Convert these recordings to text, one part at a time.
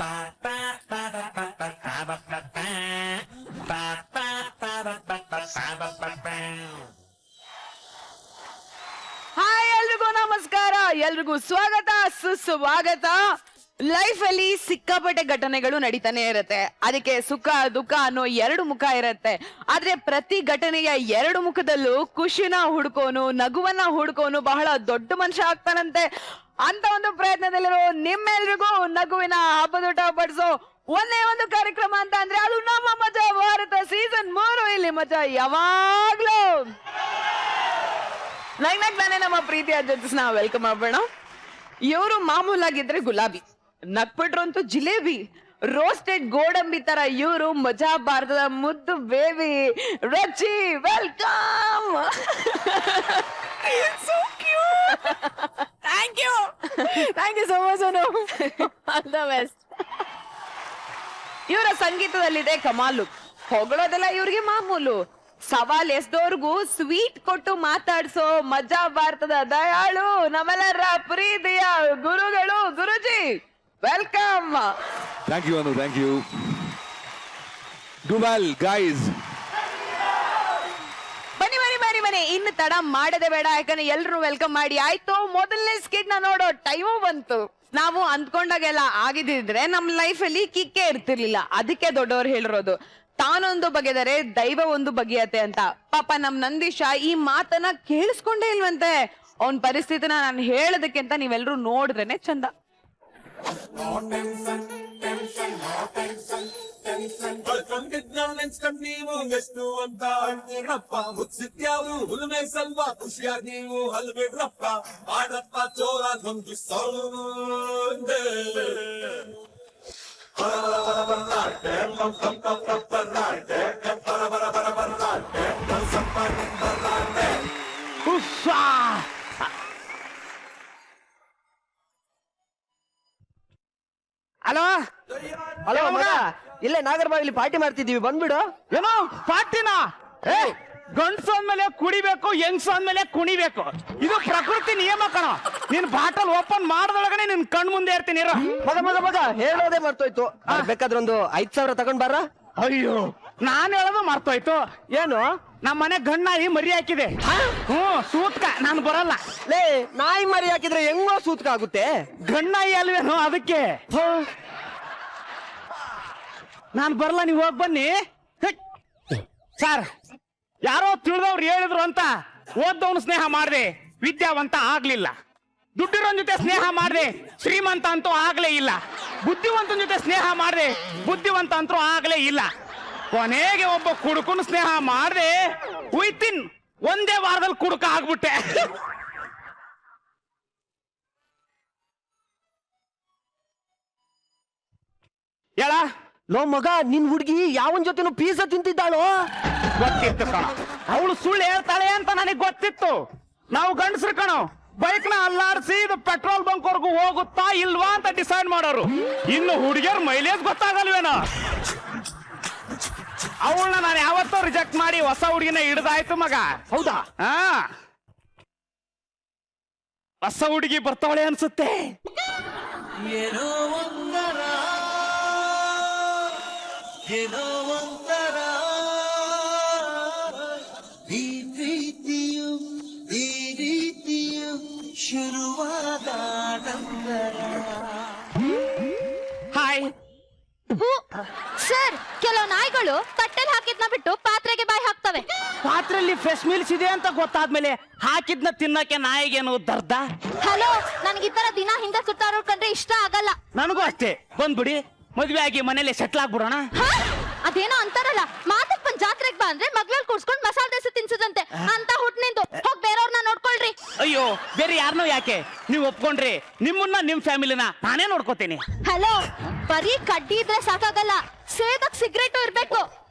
Hi, ಎಲ್ರಿಗೂ ನಮಸ್ಕಾರ, ಎಲ್ರಿಗೂ ಸ್ವಾಗತ ಸುಸ್ವಾಗತ. ಲೈಫ್ ಅಲ್ಲಿ ಸಿಕ್ಕಾಪಟ್ಟೆ ಘಟನೆಗಳು ನಡೀತಾನೆ ಇರುತ್ತೆ. ಅದಕ್ಕೆ ಸುಖ ದುಃಖ ಅನ್ನೋ ಎರಡು ಮುಖ ಇರುತ್ತೆ. ಆದ್ರೆ ಪ್ರತಿ ಘಟನೆಯ ಎರಡು ಮುಖದಲ್ಲೂ ಖುಷಿನ ಹುಡ್ಕೋನು, ನಗುವನ್ನ ಹುಡ್ಕೋನು ಬಹಳ ದೊಡ್ಡ ಮನುಷ್ಯ ಆಗ್ತಾನಂತೆ. ಅಂತ ಒಂದು ಪ್ರಯತ್ನದಲ್ಲಿರೋ ನಿಮ್ಮೆಲ್ರಿಗೂ ನಗುವಿನ ಹಬ್ಬದೂಟ ಬಡಿಸೋ ಒಂದೇ ಒಂದು ಕಾರ್ಯಕ್ರಮ ಅಂತ ಅಂದ್ರೆ ಅದು ನಮ್ಮ ಮಜಾ ಭಾರತ ಸೀಸನ್ 3. ಇಲ್ಲಿ ಮಜಾ ಯಾವಾಗ್ಲೂ ನಾನೇ ನಮ್ಮ ಪ್ರೀತಿಯ ಜಡ್ಜಸ್ ನ ವೆಲ್ಕಮ್ ಮಾಡೋಣ. ಇವರು ಮಾಮೂಲಾಗಿದ್ರೆ ಗುಲಾಬಿ, ನಕ್ಬಿಟ್ರು ಅಂತೂ ಜಿಲೇಬಿ, ರೋಸ್ಟೆಡ್ ಗೋಡಂಬಿ ತರ ಇವರು ಮಜಾ ಭಾರತದ ಮುದ್ದು ಬೇಬಿ ರಚಿ. Welcome. So cute. Thank you so much. All the best. ಇವರ ಸಂಗೀತದಲ್ಲಿದೆ ಕಮಾಲು, ಹೊಗಳೋದೆಲ್ಲ ಇವ್ರಿಗೆ ಮಾಮೂಲು. ಸವಾಲ್ ಎಸ್ದೋರ್ಗೂ ಸ್ವೀಟ್ ಕೊಟ್ಟು ಮಾತಾಡ್ಸೋ ಮಜಾ ಭಾರತದ ದಯಾಳು ನಮ್ಮೆಲ್ಲರ ಪ್ರೀತಿಯ ಗುರುಗಳು ಗುರುಜಿ. Welcome. Thank you, Anu. Thank you. Do well, guys. ಬನ್ನಿ, ಇನ್ನು ತಡ ಮಾಡದೆ ಬೇಡ, ಯಾಕಂದ್ರೆ ಎಲ್ರು ವೆಲ್ಕಮ್ ಮಾಡಿ ಆಯ್ತು. ಮೊದಲನೇ ಸ್ಕಿಟ್ ನ ನೋಡೋ ಟೈಮು ಬಂತು. ನಾವು ಅಂದ್ಕೊಂಡಾಗೆಲ್ಲ ಆಗಿದ್ರೆ ನಮ್ ಲೈಫ್ ಅಲ್ಲಿ ಕಿಕ್ಕೇ ಇರ್ತಿರ್ಲಿಲ್ಲ. ಅದಕ್ಕೆ ದೊಡ್ಡವ್ರು ಹೇಳಿರೋದು ತಾನೊಂದು ಬಗೆದರೆ ದೈವ ಒಂದು ಬಗೆಯತೆ ಅಂತ. ಪಾಪ ನಮ್ ನಂದೀಶ ಈ ಮಾತನ್ನ ಕೇಳಿಸ್ಕೊಂಡೇ ಇಲ್ವಂತೆ. ಅವನ್ ಪರಿಸ್ಥಿತಿನ ನಾನು ಹೇಳೋದಕ್ಕೆ ಅಂತ ನೀವೆಲ್ರು ನೋಡಿದ್ರೇನೆ ಚಂದ. ನೀವು ಎಷ್ಟು ಅಂತ ಅಂತೀರಪ್ಪ, ಮುಚ್ಚಿದ್ಯಾವು ಹುಲ್ಮೆ ಸಲ್ವಾ ಖುಷಿಯಾಗಿ ನೀವು ಹಲ್ಬಿಡ್ರಪ್ಪ, ಮಾಡಪ್ಪ ಜೋರ ನಮ್ದು ಸೌಂಡ್. ಹಲೋ ಹಲೋ ಮಗ, ಇಲ್ಲೇ ನಾಗರಬಾವಿಲಿ ಪಾರ್ಟಿ ಮಾಡ್ತಿದೀವಿ, ಬಂದ್ಬಿಡು. ಏನೋ ಪಾರ್ಟಿನ? ಗಂಡ್ಸು ಅಂದ್ಮೇಲೆ ಕುಡಿಬೇಕು, ಹೆಂಗ್ಸು ಅಂದ್ಮೇಲೆ ಕುಣಿಬೇಕು. ಇದು ಪ್ರಕೃತಿ ನಿಯಮ ಕಣ. ನೀನ್ ಬಾಟಲ್ ಓಪನ್ ಮಾಡ್ದೊಳಗನೆ ನಿನ್ ಕಣ್ ಮುಂದೆ ಇರ್ತೀನಿ. ಮಗ ಹೇಳೋದೇ ಮರ್ತೋಯ್ತು. ಬೇಕಾದ್ರೆ ಒಂದು 5,000 ತಗೊಂಡ್ ಬಾರ. ಅಯ್ಯೋ, ನಾನ್ ಹೇಳೋದು ಮರ್ತೋಯ್ತು. ಏನು? ನಮ್ಮ ಮನೆ ಗಣ್ಣಾಯಿ ಮರಿ ಹಾಕಿದೆ. ಸೂತ್ಕ ನಾನು ಬರಲ್ಲ. ಲೇ, ನಾಯಿ ಮರಿ ಹಾಕಿದ್ರೆ ಹೆಂಗೋ ಸೂತ್ಕ ಆಗುತ್ತೆ. ಗಣ್ಣಾಯಿ ಅಲ್ವೇನೋ, ಅದಕ್ಕೆ ನಾನ್ ಬರಲ್ಲ, ನೀವ್ ಹೋಗ್ ಬನ್ನಿ. ಸರ್, ಯಾರೋ ತಿಳಿದವ್ರು ಹೇಳಿದ್ರು ಅಂತ ಓದ್ದವನು ಸ್ನೇಹ ಮಾಡ್ದೆ, ವಿದ್ಯಾವಂತ ಆಗ್ಲಿಲ್ಲ. ದುಡ್ಡಿರೋನ್ ಜೊತೆ ಸ್ನೇಹ ಮಾಡ್ದೆ, ಶ್ರೀಮಂತ ಅಂತೂ ಆಗ್ಲೇ ಇಲ್ಲ. ಬುದ್ಧಿವಂತನ ಜೊತೆ ಸ್ನೇಹ ಮಾಡ್ದೆ, ಬುದ್ಧಿವಂತ ಅಂತೂ ಆಗ್ಲೇ ಇಲ್ಲ. ಕೊನೆಗೆ ಒಬ್ಬ ಕುಡುಕನ ಸ್ನೇಹ ಮಾಡ್ದೆ, ಉಯ್ತಿನ್ ಒಂದೇ ವಾರದಲ್ಲಿ ಕುಡುಕ ಆಗ್ಬಿಟ್ಟೆ. ಹೇಳ ಲೋ ಮಗ, ನಿನ್ ಹುಡ್ಗಿ ಯಾವನ್ ಜೊತೆನೂ ಪೀಸ ತಿಂತಿದ್ದಾಳೋ? ಗೊತ್ತಿತ್ತು ಕಣ, ಅವಳು ಸುಳ್ಳು ಹೇಳ್ತಾಳೆ ಅಂತ ನನಗೆ ಗೊತ್ತಿತ್ತು. ನಾವು ಗಂಡಸ್ರು ಕಣೋ, ಬೈಕ್ ನ ಅಲ್ಲಾಡಿಸಿ ಇದು ಪೆಟ್ರೋಲ್ ಬಂಕ್ ವರ್ಗು ಹೋಗುತ್ತಾ ಇಲ್ವಾ ಅಂತ ಡಿಸೈಡ್ ಮಾಡೋರು. ಇನ್ನು ಹುಡುಗಿಯರ್ ಮೈಲೇಜ್ ಗೊತ್ತಾಗಲ್ವೇನೋ. ಅವಳನ್ನ ನಾನು ಯಾವತ್ತೋ ರಿಜೆಕ್ಟ್ ಮಾಡಿ ಹೊಸ ಹುಡುಗಿನ ಹಿಡ್ದಾಯ್ತು ಮಗ. ಹೌದಾ? ಹಾ, ಹೊಸ ಹುಡುಗಿ ಬರ್ತಾವಳೆ ಅನ್ಸುತ್ತೆ. ಏನೋ ಒಂದರ ಈ ಪ್ರೀತಿಯು ಈ ರೀತಿಯು ಶುರುವಾದ ಹಾಯ್ ಸರ್, ಕೆಲವು ನಾಯಿಗಳು ತಟ್ಟೆಲ್ ಹಾಕಿದ್ನ ಬಿಟ್ಟು ಪಾತ್ರೆಗೆ ಬಾಯಿ ಹಾಕ್ತವೆ. ಪಾತ್ರೆಯಲ್ಲಿ ಫ್ರೆಶ್ ಮೀಲ್ಸ್ ಇದೆ ಅಂತ ಗೊತ್ತಾದ್ಮೇಲೆ ಹಾಕಿದ್ನ ತಿನ್ನಕ್ಕೆ ನಾಯಿಗೇನು ದರ್ದ? ಹಲೋ, ನನಗೆ ಈ ತರ ದಿನ ಹಿಂದೆ ಸುತ್ತಾರೋ ಕಂಡ್ರೆ ಇಷ್ಟ ಆಗಲ್ಲ. ನನಗೂ ಅಷ್ಟೇ. ಬಂದ್ಬಿಡಿ, ಮದ್ವೆ ಆಗಿ ಮನೇಲಿ ಸೆಟ್ಲ್ ಆಗ್ಬಿಡೋಣ. ಅದೇನೋ ಅಂತಾರಲ್ಲ, ಮಾತಕ್ ಬಂದ್ ಜಾತ್ರೆಗ್ ಬಾ ಅಂದ್ರೆ ಮಗ್ಳಲ್ಲಿ ಕುಡ್ಸ್ಕೊಂಡ್ ಮಸಾಲೆ ದೋಸೆ ತಿನ್ಸದಂತೆ ಅಂತ ಹುಟ್ನಿಂದು. ಹೋಗ್ ಬೇರೆಯವ್ರನ್ನ ನೋಡ್ಕೊಳ್ರಿ. ಅಯ್ಯೋ, ಬೇರೆ ಯಾರನ್ನೋ ಯಾಕೆ, ನೀವು ಒಪ್ಕೊಂಡ್ರಿ ನಿಮ್ಮನ್ನ ನಿಮ್ ಫ್ಯಾಮಿಲಿನ ನಾನೇ ನೋಡ್ಕೋತೀನಿ. ಹಲೋ, ಬರೀ ಕಡ್ಡಿ ಇದ್ರೆ ಸಾಕಾಗಲ್ಲ, ಸೇದಕ್ ಸಿಗರೇಟು ಇರ್ಬೇಕು.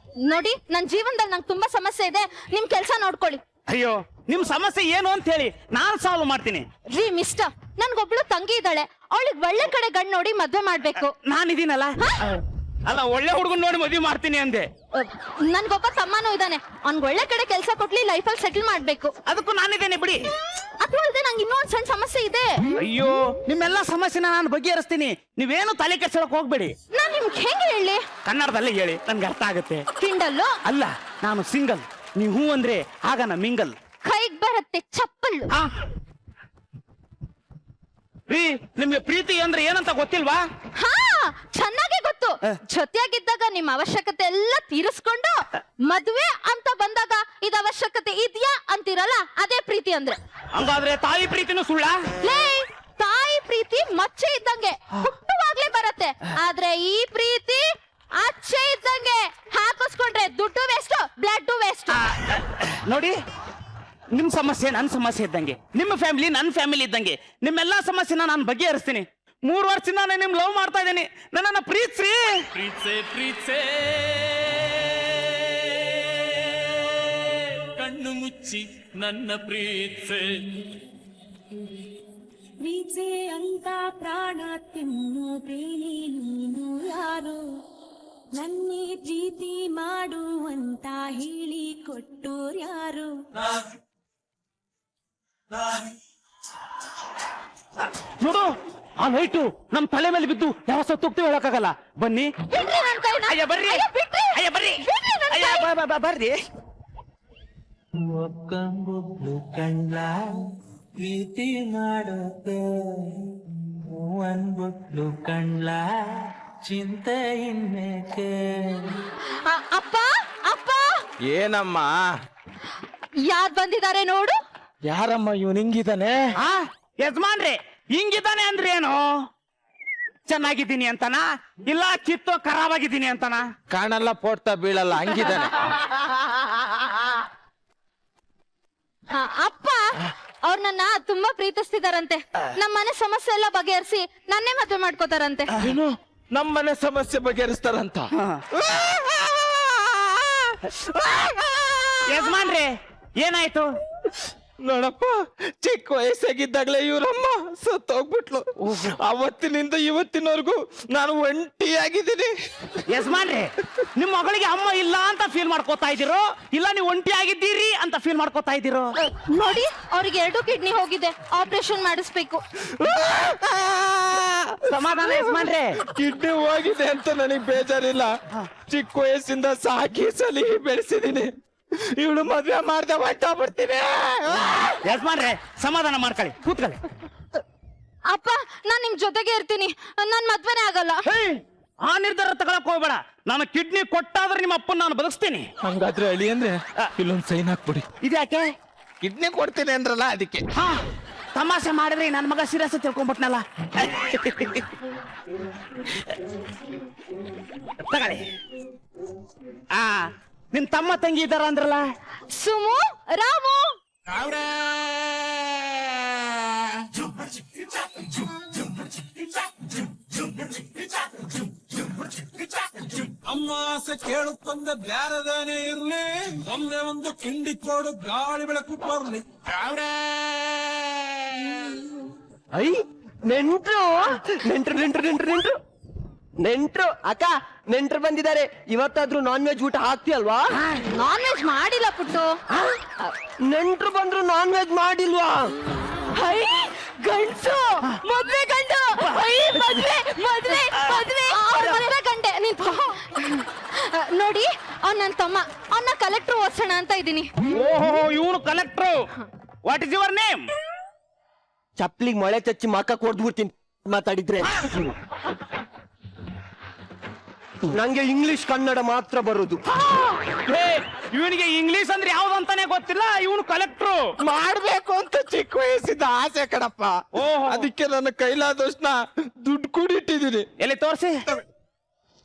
ನೋಡಿ, ನನ್ ಜೀವನದಲ್ಲಿ ನಂಗೆ ತುಂಬಾ ಸಮಸ್ಯೆ ಇದೆ, ನಿಮ್ ಕೆಲ್ಸ ನೋಡ್ಕೊಳ್ಳಿ. ಅಯ್ಯೋ, ನಿಮ್ ಸಮಸ್ಯೆ ಏನು ಅಂತ ಹೇಳಿ ನಾನ್ ಸಾಲ್ವ್ ಮಾಡ್ತೀನಿ. ರೀ ಮಿಸ್ಟರ್, ನನ್ಗೊಬ್ಳು ತಂಗಿ ಇದ್ದಾಳೆ, ಅವಳಿಗೆ ಒಳ್ಳೆ ಕಡೆ ಗಂಡ್ ನೋಡಿ ಮದ್ವೆ ಮಾಡ್ಬೇಕು. ನಾನಿದ್ದೀನಲ್ಲ. ಅಲ್ಲ ಒಳ್ಳೆ ಹುಡುಗನ್ ನೋಡಿ ಮದುವೆ ಮಾಡ್ತೀನಿ ಅಂದೆ. ನನ್ಗೊಬ್ಬ ತಮ್ಮನೂ ಇದ್ದಾನೆ, ಅವ್ನ್ಗೆ ಒಳ್ಳೆ ಕಡೆ ಕೆಲಸ ಕೊಟ್ಲಿ ಲೈಫಲ್ಲಿ ಸೆಟಲ್ ಮಾಡ್ಬೇಕು. ಅದಕ್ಕೂ ನಾನಿದ್ದೇನೆ ಬಿಡಿ. ಅದು ಅಲ್ಲದೆ ನಂಗೆ ಇನ್ನೊಂದ್ ಸಣ್ಣ ಸಮಸ್ಯೆ ಇದೆ. ಅಯ್ಯೋ, ನಿಮ್ಮೆಲ್ಲಾ ಸಮಸ್ಯೆನ ನಾನು ಬಗೆಹರಿಸ್ತೀನಿ, ನೀವೇನು ತಲೆ ಕೆಡ್ಸೋಕ್ ಹೋಗ್ಬೇಡಿ. ನಾನ್ ನಿಮ್ಗೆ ಹೆಂಗೆ ಹೇಳಿ? ಕನ್ನಡದಲ್ಲೇ ಹೇಳಿ, ನನ್ಗೆ ಅರ್ಥ ಆಗುತ್ತೆ. ಕಿಂಡಲ್ಲು ಅಲ್ಲ, ನಾನು ಸಿಂಗಲ್, ನೀವು ಹೂ ಅಂದ್ರೆ ಆಗ ನಾ ಮಿಂಗಲ್. ಕೈಗ್ ಬರುತ್ತೆ ಚಪ್ಪಲ್ಲು. ರೀ, ನಿಮ್ಗೆ ಪ್ರೀತಿ ಅಂದ್ರೆ ಏನಂತ ಗೊತ್ತಿಲ್ವಾ? ಹಾ, ಚೆನ್ನಾಗಿ ಗೊತ್ತು. ಜೊತೆಯಾಗಿದ್ದಾಗ ನಿಮ್ ಅವಶ್ಯಕತೆ ಎಲ್ಲ ತೀರಿಸ್ಕೊಂಡು ಮದುವೆ ಅಂತ ಬಂದಾಗ ಇದ್ ಅವಶ್ಯಕತೆ ಇದ್ಯಾ ಅಂತೀರಲ್ಲ, ಅದೇ ಪ್ರೀತಿ ಅಂದ್ರೆ. ಹಂಗಾದ್ರೆ ತಾಯಿ ಪ್ರೀತಿನೂ ಸುಳ್ಳ? ಲೇ, ತಾಯಿ ಪ್ರೀತಿ ಮಚ್ಚೆ ಇದ್ದಂಗೆ ಹುಟ್ಟುವಾಗ್ಲೇ ಬರತ್ತೆ, ಆದ್ರೆ ಈ ಪ್ರೀತಿ ಅಚ್ಚೆ ಇದ್ದಂಗೆ. ಹಾಕಿಸ್ಕೊಂಡ್ರೆ ದುಡ್ಡು ವೇಸ್ಟ್, ಬ್ಲಡ್ ವೇಸ್ಟ್. ನೋಡಿ, ನಿಮ್ ಸಮಸ್ಯೆ ನನ್ನ ಸಮಸ್ಯೆ ಇದ್ದಂಗೆ, ನಿಮ್ಮ ಫ್ಯಾಮಿಲಿ ನನ್ನ ಫ್ಯಾಮಿಲಿ ಇದ್ದಂಗೆ. ನಿಮ್ಮೆಲ್ಲಾ ಸಮಸ್ಯೆನ ನಾನು ಬಗೆಹರಿಸ್ತೀನಿ. 3 ವರ್ಷದಿಂದ ನಾನು ನಿಮ್ ಲವ್ ಮಾಡ್ತಾ ಇದ್ದೀನಿ, ನನ್ನನ್ನ ಪ್ರೀತಿಸಿ. ಪ್ರೀತ್ಸೆ ಕಣ್ಣು ಮುಚ್ಚಿ ನನ್ನ ಪ್ರೀತ್ಸೆ. ಪ್ರೀತಿ ಅಂತ ಪ್ರಾಣ ತಿನ್ನು ಬೇಲಿ ನೀನು ಯಾರು, ನನ್ನೇ ಪ್ರೀತಿ ಮಾಡು ಅಂತ ಹೇಳಿ ಕೊಟ್ಟೋರ್ಯಾರು. ನೋಡು, ಆ ಲೈಟು ನಮ್ ತಲೆ ಮೇಲೆ ಬಿದ್ದು ಯಾವ ಸತ್ತೋಗ್ತೀವಿ ಹೇಳಕ್ಕಾಗಲ್ಲ. ಬನ್ನಿ. ಬಿಡ್ರಿ ನನ್ ಕೈನ. ಅಯ್ಯ ಬರ್ರಿ, ಅಯ್ಯ, ಬಿಡ್ರಿ. ಅಯ್ಯ ಬರ್ರಿ, ಬಿಡ್ರಿ ನನ್ ಅಯ್ಯ ಕೈ. ಬರ್ರಿ. ಒಕ್ಕಂಬೊಬ್ಳು ಕಂಡ್ಲ ಪ್ರೀತಿ ಮಾಡೋಕೆ, ಅನ್ಬೊಬ್ಳು ಕಂಡ್ಲ ಚಿಂತೆ ಇನ್ನೇಕೆ. ಅಪ್ಪ ಅಪ್ಪ, ಏನಮ್ಮ? ಯಾರ್ ಬಂದಿದ್ದಾರೆ ನೋಡು. ಯಾರಮ್ಮ ಇವ್ ಹಿಂಗಿದಾನೆ? ಆ ಯಜಮಾನ್ರಿ, ಹಿಂಗಿದ್ದಾನೆ ಅಂದ್ರೆ ಏನು? ಚೆನ್ನಾಗಿದ್ದೀನಿ ಅಂತನ, ಇಲ್ಲ ಕಿತ್ತೋ ಖರಾಬಾಗಿದ್ದೀನಿ ಅಂತನ? ಕಾಣಲ್ಲ, ಪೋಡ್ತಾ ಬೀಳಲ್ಲ, ಹಂಗಿದಾನೆ. ಅಪ್ಪ ಅವ್ರು ನನ್ನ ತುಂಬಾ ಪ್ರೀತಿಸ್ತಿದಾರಂತೆ. ನಮ್ಮ ಮನೆ ಸಮಸ್ಯೆ ಎಲ್ಲ ಬಗೆಹರಿಸಿ ನನ್ನೇ ಮದುವೆ ಮಾಡ್ಕೋತಾರಂತೆ. ಏನು, ನಮ್ಮನೆ ಸಮಸ್ಯೆ ಬಗೆಹರಿಸ್ತಾರಂತ? ಯಜಮಾನ್ರಿ, ಏನಾಯ್ತು? ನೋಡಪ್ಪ, ಚಿಕ್ಕ ವಯಸ್ಸಾಗಿದ್ದಾಗ್ಲೇ ಇವ್ರಮ್ಮ ಸತ್ತೋಗ್ಬಿಟ್ಲು. ಅವತ್ತಿನಿಂದ ಇವತ್ತಿನವರೆಗೂ ನಾನು ಒಂಟಿಯಾಗಿದ್ದೀನಿ. ಯಜಮಾನ್ರಿ, ನಿಮ್ ಮಗಳಿಗೆ ಅಮ್ಮ ಇಲ್ಲ ಅಂತ ಫೀಲ್ ಮಾಡ್ಕೋತಾ ಇದ್ದೀರೋ, ಇಲ್ಲ ನೀವು ಒಂಟಿ ಆಗಿದ್ದೀರಿ ಅಂತ ಫೀಲ್ ಮಾಡ್ಕೋತಾ ಇದ್ದೀರೋ? ನೋಡಿ, ಅವ್ರಿಗೆ 2 ಕಿಡ್ನಿ ಹೋಗಿದೆ, ಆಪರೇಷನ್ ಮಾಡಿಸ್ಬೇಕು. ಸಮಾಧಾನ ಯಜಮಾನ್ರಿ. ಕಿಡ್ನಿ ಹೋಗಿದೆ ಅಂತ ನನಗ್ ಬೇಜಾರಿಲ್ಲ. ಚಿಕ್ಕ ವಯಸ್ಸಿಂದ ಸಾಕಿ ಸಲಿ ಬೆಳೆಸಿದೀನಿ. ಇವಳು ಮದ್ವೆ ಮಾಡ್ದೆ ಹೊಟ್ಟ ಬಿಡ್ತೀನಿ. ಯಜಮಾನ್ರೆ, ಸಮಾಧಾನ ಮಾಡ್ಕೊಳ್ಳಿ, ಕೂತ್ಕೊಳ್ಳಿ. ಅಪ್ಪ, ನಾನ್ ನಿಮ್ ಜೊತೆಗೆ ಇರ್ತೀನಿ, ನಾನ್ ಮದ್ವೆನೇ ಆಗಲ್ಲ. ಆ ನಿರ್ಧಾರ ತಗೊಳಕ್ ಹೋಗ್ಬೇಡ. ನಾನು ಕಿಡ್ನಿ ಕೊಟ್ಟಾದ್ರೆ ನಿಮ್ಮ ಅಪ್ಪನ ನಾನು ಬದುಕ್ತೀನಿ. ಹಂಗಾದ್ರೆ ಅಳಿ ಅಂದ್ರೆ ಇಲ್ಲೊಂದ್ ಸೈನ್ ಹಾಕ್ಬಿಡಿ. ಇದ್ಯಾಕೆ? ಕಿಡ್ನಿ ಕೊಡ್ತೀನಿ ಅಂದ್ರಲ್ಲ, ಅದಕ್ಕೆ. ಹಾ, ತಮಾಷೆ ಮಾಡಿದ್ರಿ, ನನ್ನ ಮಗ ಸಿರಸ್ ತಿಳ್ಕೊಂಡ್ಬಿಟ್ನಲ್ಲ. ತಗೊಳ್ಳಿ. ಆ, ನಿಮ್ ತಮ್ಮ ತಂಗಿ ಇದ್ದಾರ ಅಂದ್ರಲ್ಲ? ಸುಮು, ರಾಮು. ಅಮ್ಮ ಆಸೆ ಕೇಳುತ್ತಂದ ಬ್ಯಾರದೇನೆ ಇರ್ಲಿ, ಒಂದೇ ಒಂದು ಕಿಂಡಿ ಕೊಡು ಗಾಳಿ ಬೆಳಕು ಬರ್ಲಿ. ಐ, ನೆಂಟ್ರು ನೆಂಟ್ರು ನೆಂಟ್ರು ನೆಂಟ್ರು ನೆಂಟ್ರು ನೆಂಟ್ರು ಅಕ್ಕ, ನೆಂಟ್ರು ಬಂದಿದ್ದಾರೆ. ಇವತ್ತಾದ್ರೂ ನಾನ್ ವೆಜ್ ಊಟ ಹಾಕ್ತಿಯಲ್ವಾ? ನಾನ್ ವೆಜ್ ಮಾಡಿಲ್ಲ ಪುಟ್ಟು. ನೆಂಟ್ರು ಬಂದ್ರು ನಾನ್ ವೆಜ್ ಮಾಡಿಲ್ವಾ? ಹೈ, ಗಂಡ್ಸು, ಮದ್ವೆ ಗಂಡು. ಹೈ, ಮದ್ವೆ ಮದ್ವೆ ಮದ್ವೆ ಮದ್ವೆ ಗಂಡೆ. ನೋಡಿ, ಅವ್ನ್ ನನ್ ತಮ್ಮ, ಅವನ್ನ ಕಲೆಕ್ಟರ್ ಓದ್ಸೋಣ ಅಂತ ಇದೀನಿ. ಓಹೋ, ಇವನು collector. What is your name? ಚಪ್ಲಿಗ್ ಮಳೆ ಚಚ್ಚಿ ಮಕ್ಕ ಕೊಡ್ಬಿಡ್ತೀನಿ ಮಾತಾಡಿದ್ರೆ. ನಂಗೆ ಇಂಗ್ಲಿಷ್ ಕನ್ನಡ ಮಾತ್ರ ಬರುದು. ಇವನಿಗೆ ಇಂಗ್ಲಿಷ್ ಅಂದ್ರೆ ಯಾವ್ದು ಅಂತಾನೆ ಗೊತ್ತಿಲ್ಲ. ಇವನು ಕಲೆಕ್ಟ್ರು. ಮಾಡ್ಬೇಕು ಅಂತ ಚಿಕ್ಕ ವಯಸ್ಸಿದ್ದ ಆಸೆ ಕಣಪ್ಪ. ಓಹೋ. ಅದಕ್ಕೆ ನನ್ನ ಕೈಲಾದಷ್ಟನ್ನ ದುಡ್ಡು ಕೂಡಿಟ್ಟಿದ್ದೀನಿ. ಎಲ್ಲಿ ತೋರಿಸಿ.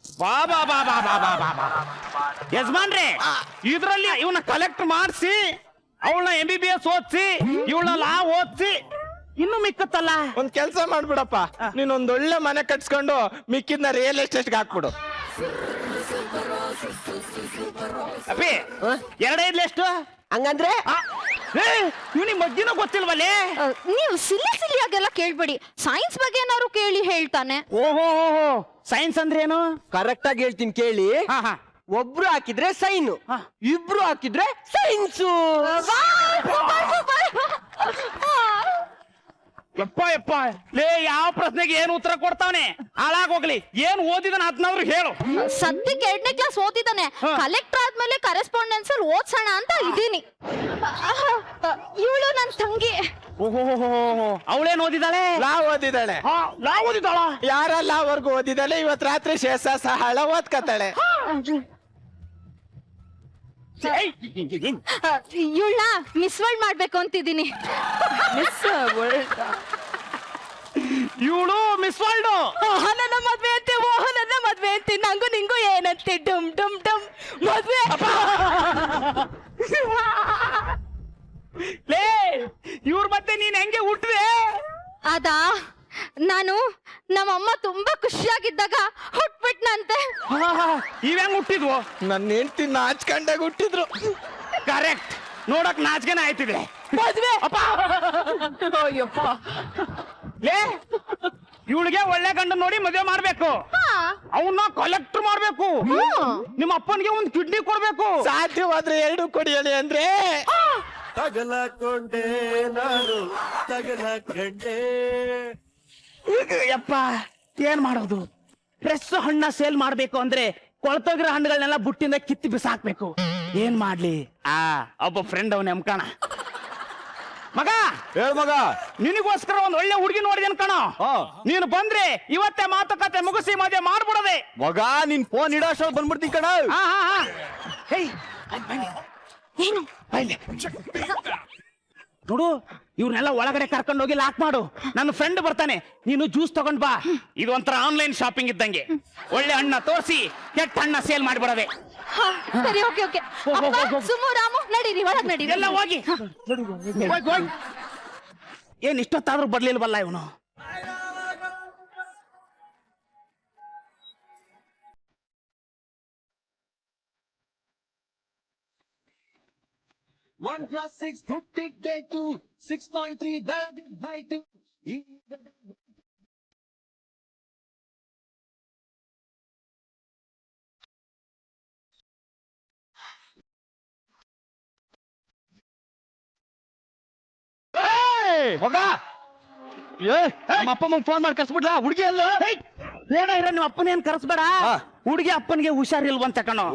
ಬಾ ಬಾ ಬಾ ಬಾ ಬಾ ಬಾ ಬಾ ಬಾ. ಯಜಮಾನ್ರೆ, ಇದ್ರಲ್ಲಿ ಇವನ ಕಲೆಕ್ಟರ್ ಮಾಡಿಸಿ, ಅವಳನ್ನ MBBS ಓದಿಸಿ, ಇವಳನ್ನ ಲಾ ಓದಿಸಿ, ಇನ್ನು ಮಿಕ್ಕತ್ತಲ್ಲ. ಒಂದ್ ಕೆಲ್ಸ ಮಾಡ್ಬಿಡಪ್ಪ, ನೀನೊಂದ್ ಒಳ್ಳೆ ಮನೆ ಕಟ್ಸ್ಕೊಂಡು ಮಿಕ್ಕಿದ್ನ ರಿಯಲ್ ಎಸ್ಟೇಟ್ಗೆ ಹಾಕ್ಬಿಡು. ಅಪ್ಪಿ ಎರಡೈದ್ಲೆ ಎಷ್ಟು ಹಂಗಂದ್ರೆ ಇವನಿಗೆ ಮಗ್ಗಿನೂ ಗೊತ್ತಿಲ್ವಲ್ಲೇ. ನೀವು ಸಿಲ್ಲಿಯಾಗೆಲ್ಲ ಕೇಳ್ಬೇಡಿ, ಸೈನ್ಸ್ ಬಗ್ಗೆ ಏನಾದ್ರು ಕೇಳಿ ಹೇಳ್ತಾನೆ. ಓಹೋ ಸೈನ್ಸ್ ಅಂದ್ರೆ ಏನು? ಕರೆಕ್ಟ್ ಆಗಿ ಹೇಳ್ತೀನಿ ಕೇಳಿ. ಹಾ ಹಾ ಒಬ್ರು ಹಾಕಿದ್ರೆ ಸೈನು, ಇಬ್ರು ಹಾಕಿದ್ರೆ ಸೈನ್ಸು. ಯಪ್ಪ ಲೇ ಯಾವ ಪ್ರಶ್ನೆಗೆ ಏನು ಉತ್ತರ ಕೊಡ್ತಾವನೆ? ಹಾಳಾಗೋಗ್ಲಿ, ಏನ್ ಓದಿದನ ಅದನ್ನಾದ್ರು ಹೇಳು. ಸದ್ಯಕ್ಕೆ 2ನೇ ಕ್ಲಾಸ್ ಓದಿದ್ದಾನೆ. ಕಲೆಕ್ಟರ್ ಆದ್ಮೇಲೆ ಕರೆಸ್ಪಾಂಡೆನ್ಸ್ ಅಲ್ಲಿ ಓದ್ಸೋಣ ಅಂತ ಇದೀನಿ. ಇವಳು ನನ್ ತಂಗಿ. ಓಹೋ ಅವಳೇನ್ ಓದಿದಾಳೆ? ಲಾ ಓದಿದಾಳೆ. ಲಾ ಓದಿದಾಳ? ಯಾರಲ್ಲ ವರ್ಗು ಓದಿದಾಳೆ. ಇವತ್ ರಾತ್ರಿ ಶೇಷ ಸಹಳ ಓದ್ಕತಾಳೆ. ಇವಳನ್ನ ಮಿಸ್ ವರ್ಲ್ಡ್ ಮಾಡ್ಬೇಕು ಅಂತಿದ್ದೀನಿ. ಇವಳು ಮಿಸ್ ವರ್ಲ್ಡ್. ನನ್ನ ಮದ್ವೆ ಅಂತೆ, ಓಹ್ ನನ್ನ ಮದ್ವೆ ಅಂತೆ, ನಂಗೂ ನಿಂಗೂ ಏನಂತೆ, ಡಮ್ ಡಮ್ ಡಮ್ ಮದ್ವೆ. ಲೇ ಇವ್ರ ಮತ್ತೆ ನೀನ್ ಹೆಂಗೆ ಹುಟ್ಟಿದೆ? ಅದಾ ನಾನು ನಮ್ಮಮ್ಮ ತುಂಬಾ ಖುಷಿಯಾಗಿದ್ದಾಗ ಹುಟ್ಬಿಟ್ನಂತೆ. ಇವ್ ಹೆಂಗ್ ಹುಟ್ಟಿದ್ವು? ನನ್ನ ಹೆಂಡತಿ ನಾಚ್ಕಂಡಾಗ ಹುಟ್ಟಿದ್ರು. ಕರೆಕ್ಟ್, ನೋಡಕ್ ನಾಚಿಕೆನ ಆಯ್ತಿದೆ. ಮದ್ವೆ ಅಯ್ಯಪ್ಪ. ಲೇ ಇವಳಿಗೆ ಒಳ್ಳೆ ಗಂಡ ನೋಡಿ ಮದುವೆ ಮಾಡ್ಬೇಕು. ಅವನ್ನ ಕಲೆಕ್ಟರ್ ಮಾಡ್ಬೇಕು. ನಿಮ್ಮ ಅಪ್ಪನಿಗೆ ಒಂದು ಕಿಡ್ನಿ ಕೊಡ್ಬೇಕು. ಸಾಧ್ಯವಾದ್ರೆ 2 ಕೊಡಿ ಹೇಳಿ ಅಂದ್ರೆ ತಗಲಕೊಂಡೆ ನಾನು ತಗಲಕೊಂಡೆ. ಯಪ್ಪ ಏನ್ ಮಾಡೋದು? ಫ್ರೆಶ್ ಹಣ್ಣ ಸೇಲ್ ಮಾಡ್ಬೇಕು ಅಂದ್ರೆ ಕೊಳ್ತೋಗಿರೋ ಹಣ್ಣುಗಳನ್ನೆಲ್ಲ ಬುಟ್ಟಿಂದ ಕಿತ್ತಿ ಬಿಸಾಕ್ಬೇಕು. ಏನ್ ಮಾಡ್ಲಿ? ಒಬ್ಬ ಫ್ರೆಂಡ್ ಅವನ ಎಮ್ಕಣ. ಮಗ ಹೇಳ್ ಮಗ. ನಿನಗೋಸ್ಕರ ಒಂದ್ ಒಳ್ಳೆ ಹುಡುಗಿ ನೋಡಿದೇನ್ ಕಣ. ನೀನು ಬಂದ್ರೆ ಇವತ್ತೇ ಮಾತುಕತೆ ಮುಗಿಸಿ ಮದುವೆ ಮಾಡ್ಬಿಡದೆ. ಮಗ ನಿನ್ ಫೋನ್ ಇಡೋಷ್ಟ ಬಂದ್ಬಿಡ್ತೀನಿ ಕಣ. ಏನು ನೋಡು, ಇವ್ರನ್ನೆಲ್ಲ ಒಳಗಡೆ ಕರ್ಕೊಂಡು ಹೋಗಿ ಲಾಕ್ ಮಾಡು. ನನ್ನ ಫ್ರೆಂಡ್ ಬರ್ತಾನೆ, ನೀನು ಜ್ಯೂಸ್ ತಗೊಂಡ್ ಬಾ. ಇದು ಒಂಥರ ಆನ್ಲೈನ್ ಶಾಪಿಂಗ್ ಇದ್ದಂಗೆ. ಒಳ್ಳೆ ಹಣ್ಣ ತೋರಿಸಿ ಕೆಟ್ಟ ಹಣ್ಣ ಸೇಲ್ ಮಾಡ್ಬಿಡವೆ. ಸರಿ, ಓಕೆ. ಸುಮ್ಮು ರಾಮು ನಡೀರಿ, ಒಳಗ್ ನಡೀರಿ. ಎಲ್ಲ ಹೋಗಿ. ಏನ್ ಇಷ್ಟೊತ್ತಾದ್ರೂ ಬರ್ಲಿಲ್ವಲ್ಲ ಇವನು? ಮಗ ನಮ್ಮ ಅಪ್ಪ ಅಮ್ಮ ಫೋನ್ ಮಾಡಿ ಕರ್ಸ್ಬಿಡ್ಲಾ? ಹುಡುಗಿ ಅಲ್ಲ ಬೇಡ ಇರ, ನಿಮ್ಮ ಅಪ್ಪನೇನ್ ಕರೆಸ್ಬೇಡ. ಹುಡುಗಿ ಅಪ್ಪನಿಗೆ ಹುಷಾರಿಲ್ವಂತ ಕಣೋ.